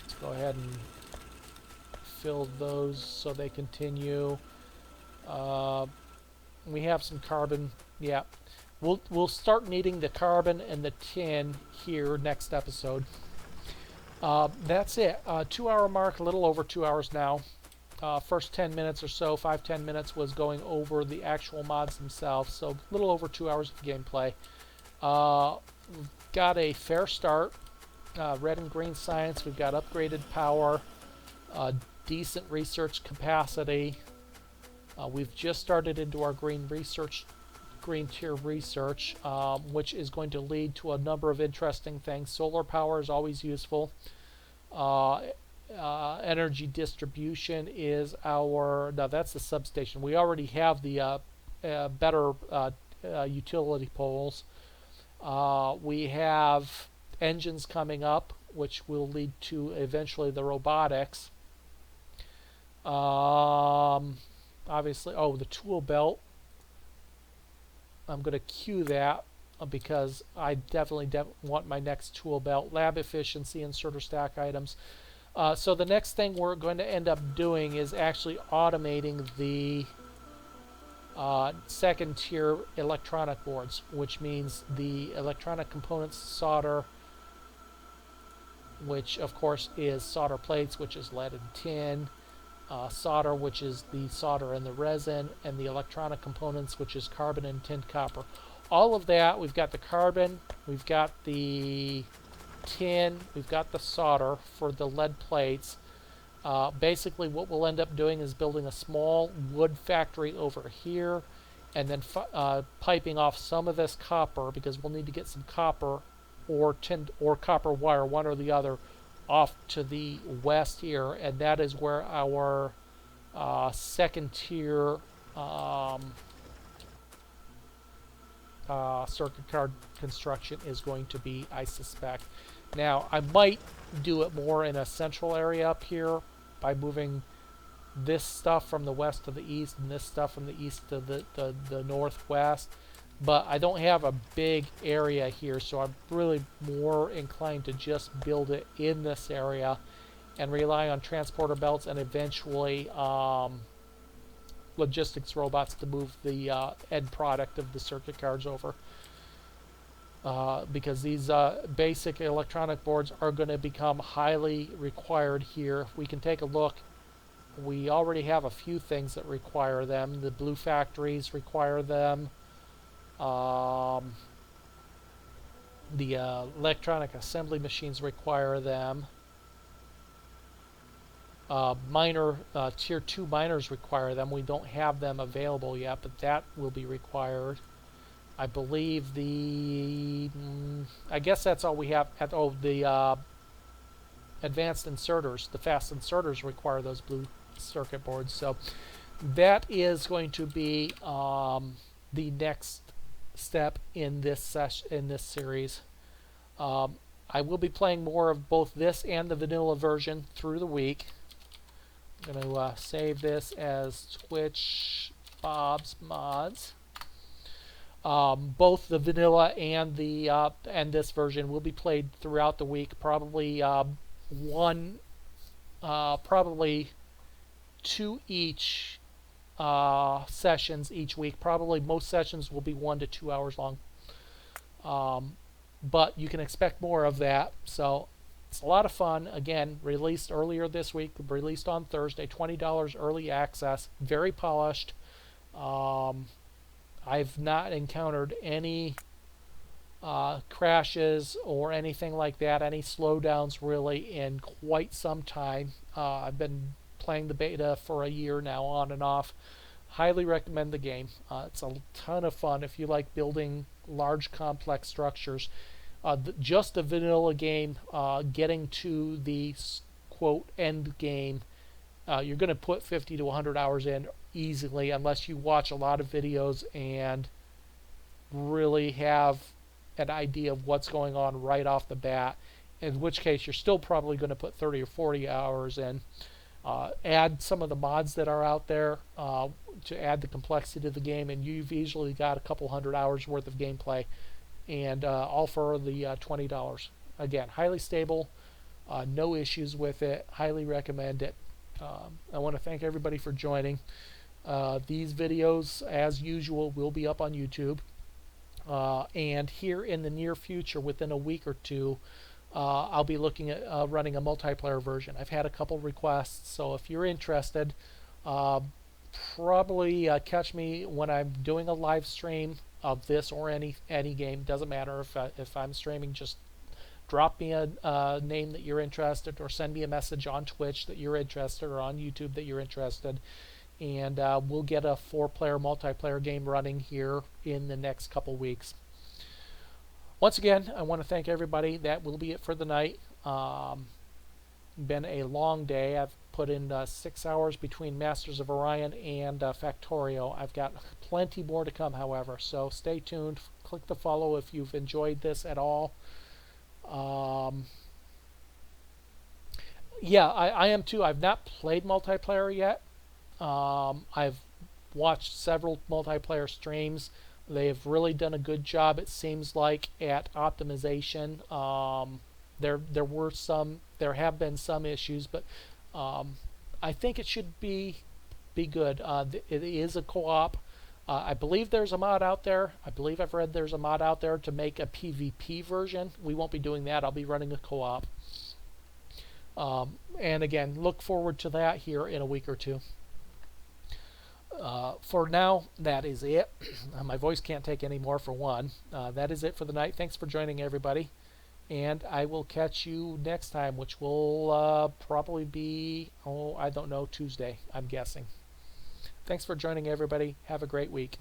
Let's go ahead and fill those so they continue. We have some carbon. Yeah, we'll start needing the carbon and the tin here next episode. That's it. 2 hour mark, a little over 2 hours now. First 10 minutes or so, 5-10 minutes was going over the actual mods themselves, so a little over 2 hours of gameplay. We've got a fair start. Red and green science. We've got upgraded power, decent research capacity. We've just started into our green tier research, which is going to lead to a number of interesting things. Solar power is always useful. Energy distribution is now that's the substation. We already have the better utility poles. We have engines coming up, which will lead to eventually the robotics. Obviously, the tool belt. I'm going to queue that because I definitely want my next tool belt. Lab efficiency, inserter stack items. So the next thing we're going to end up doing is actually automating the second tier electronic boards, which means the electronic components solder, which of course is solder plates, which is lead and tin. Solder, which is the solder and the resin, and the electronic components, which is carbon and tin copper. All of that, we've got the carbon, we've got the tin, we've got the solder for the lead plates. Basically what we'll end up doing is building a small wood factory over here, and then piping off some of this copper, because we'll need to get some copper or tin or copper wire, one or the other, off to the west here, and that is where our second tier circuit card construction is going to be, I suspect. Now, I might do it more in a central area up here by moving this stuff from the west to the east and this stuff from the east to the northwest. But I don't have a big area here, so I'm really more inclined to just build it in this area and rely on transporter belts and eventually logistics robots to move the end product of the circuit cards over. Because these basic electronic boards are going to become highly required here. We can take a look. We already have a few things that require them. The blue factories require them. The electronic assembly machines require them. Tier 2 miners require them. We don't have them available yet, but that will be required. I believe I guess that's all we have. The advanced inserters, the fast inserters require those blue circuit boards. So that is going to be the next step in this series. I will be playing more of both this and the vanilla version through the week. I'm going to save this as Twitch Bob's Mods. Both the vanilla and this version will be played throughout the week. Probably probably 2 each sessions each week. Probably most sessions will be 1 to 2 hours long. But you can expect more of that. So it's a lot of fun. Again, released earlier this week, released on Thursday, $20 early access, very polished. I've not encountered any crashes or anything like that, any slowdowns really in quite some time. I've been playing the beta for a year now, on and off. Highly recommend the game. It's a ton of fun if you like building large complex structures. Just a vanilla game, getting to the quote end game, you're going to put 50 to 100 hours in easily, unless you watch a lot of videos and really have an idea of what's going on right off the bat, in which case you're still probably going to put 30 or 40 hours in. Add some of the mods that are out there to add the complexity to the game, and you've easily got a couple hundred hours worth of gameplay, and all for the $20. Again, highly stable, no issues with it, highly recommend it. I want to thank everybody for joining. These videos, as usual, will be up on YouTube, and here in the near future, within a week or two, I'll be looking at running a multiplayer version. I've had a couple requests, so if you're interested, probably catch me when I'm doing a live stream of this or any game. Doesn't matter if I'm streaming. Just drop me a name that you're interested, or send me a message on Twitch that you're interested, or on YouTube that you're interested, and we'll get a 4-player multiplayer game running here in the next couple weeks. Once again, I want to thank everybody. That will be it for the night. Been a long day. I've put in 6 hours between Masters of Orion and Factorio. I've got plenty more to come, however, so stay tuned. Click the follow if you've enjoyed this at all. Yeah, I am too. I've not played multiplayer yet. I've watched several multiplayer streams. They've really done a good job, it seems like, at optimization. There have been some issues, but I think it should be good. It is a co-op. I believe there's a mod out there. I believe I've read there's a mod out there to make a PvP version. We won't be doing that. I'll be running a co-op. And again, look forward to that here in a week or two. For now, that is it. My voice can't take any more, for one. That is it for the night. Thanks for joining, everybody. And I will catch you next time, which will probably be, I don't know, Tuesday, I'm guessing. Thanks for joining, everybody. Have a great week.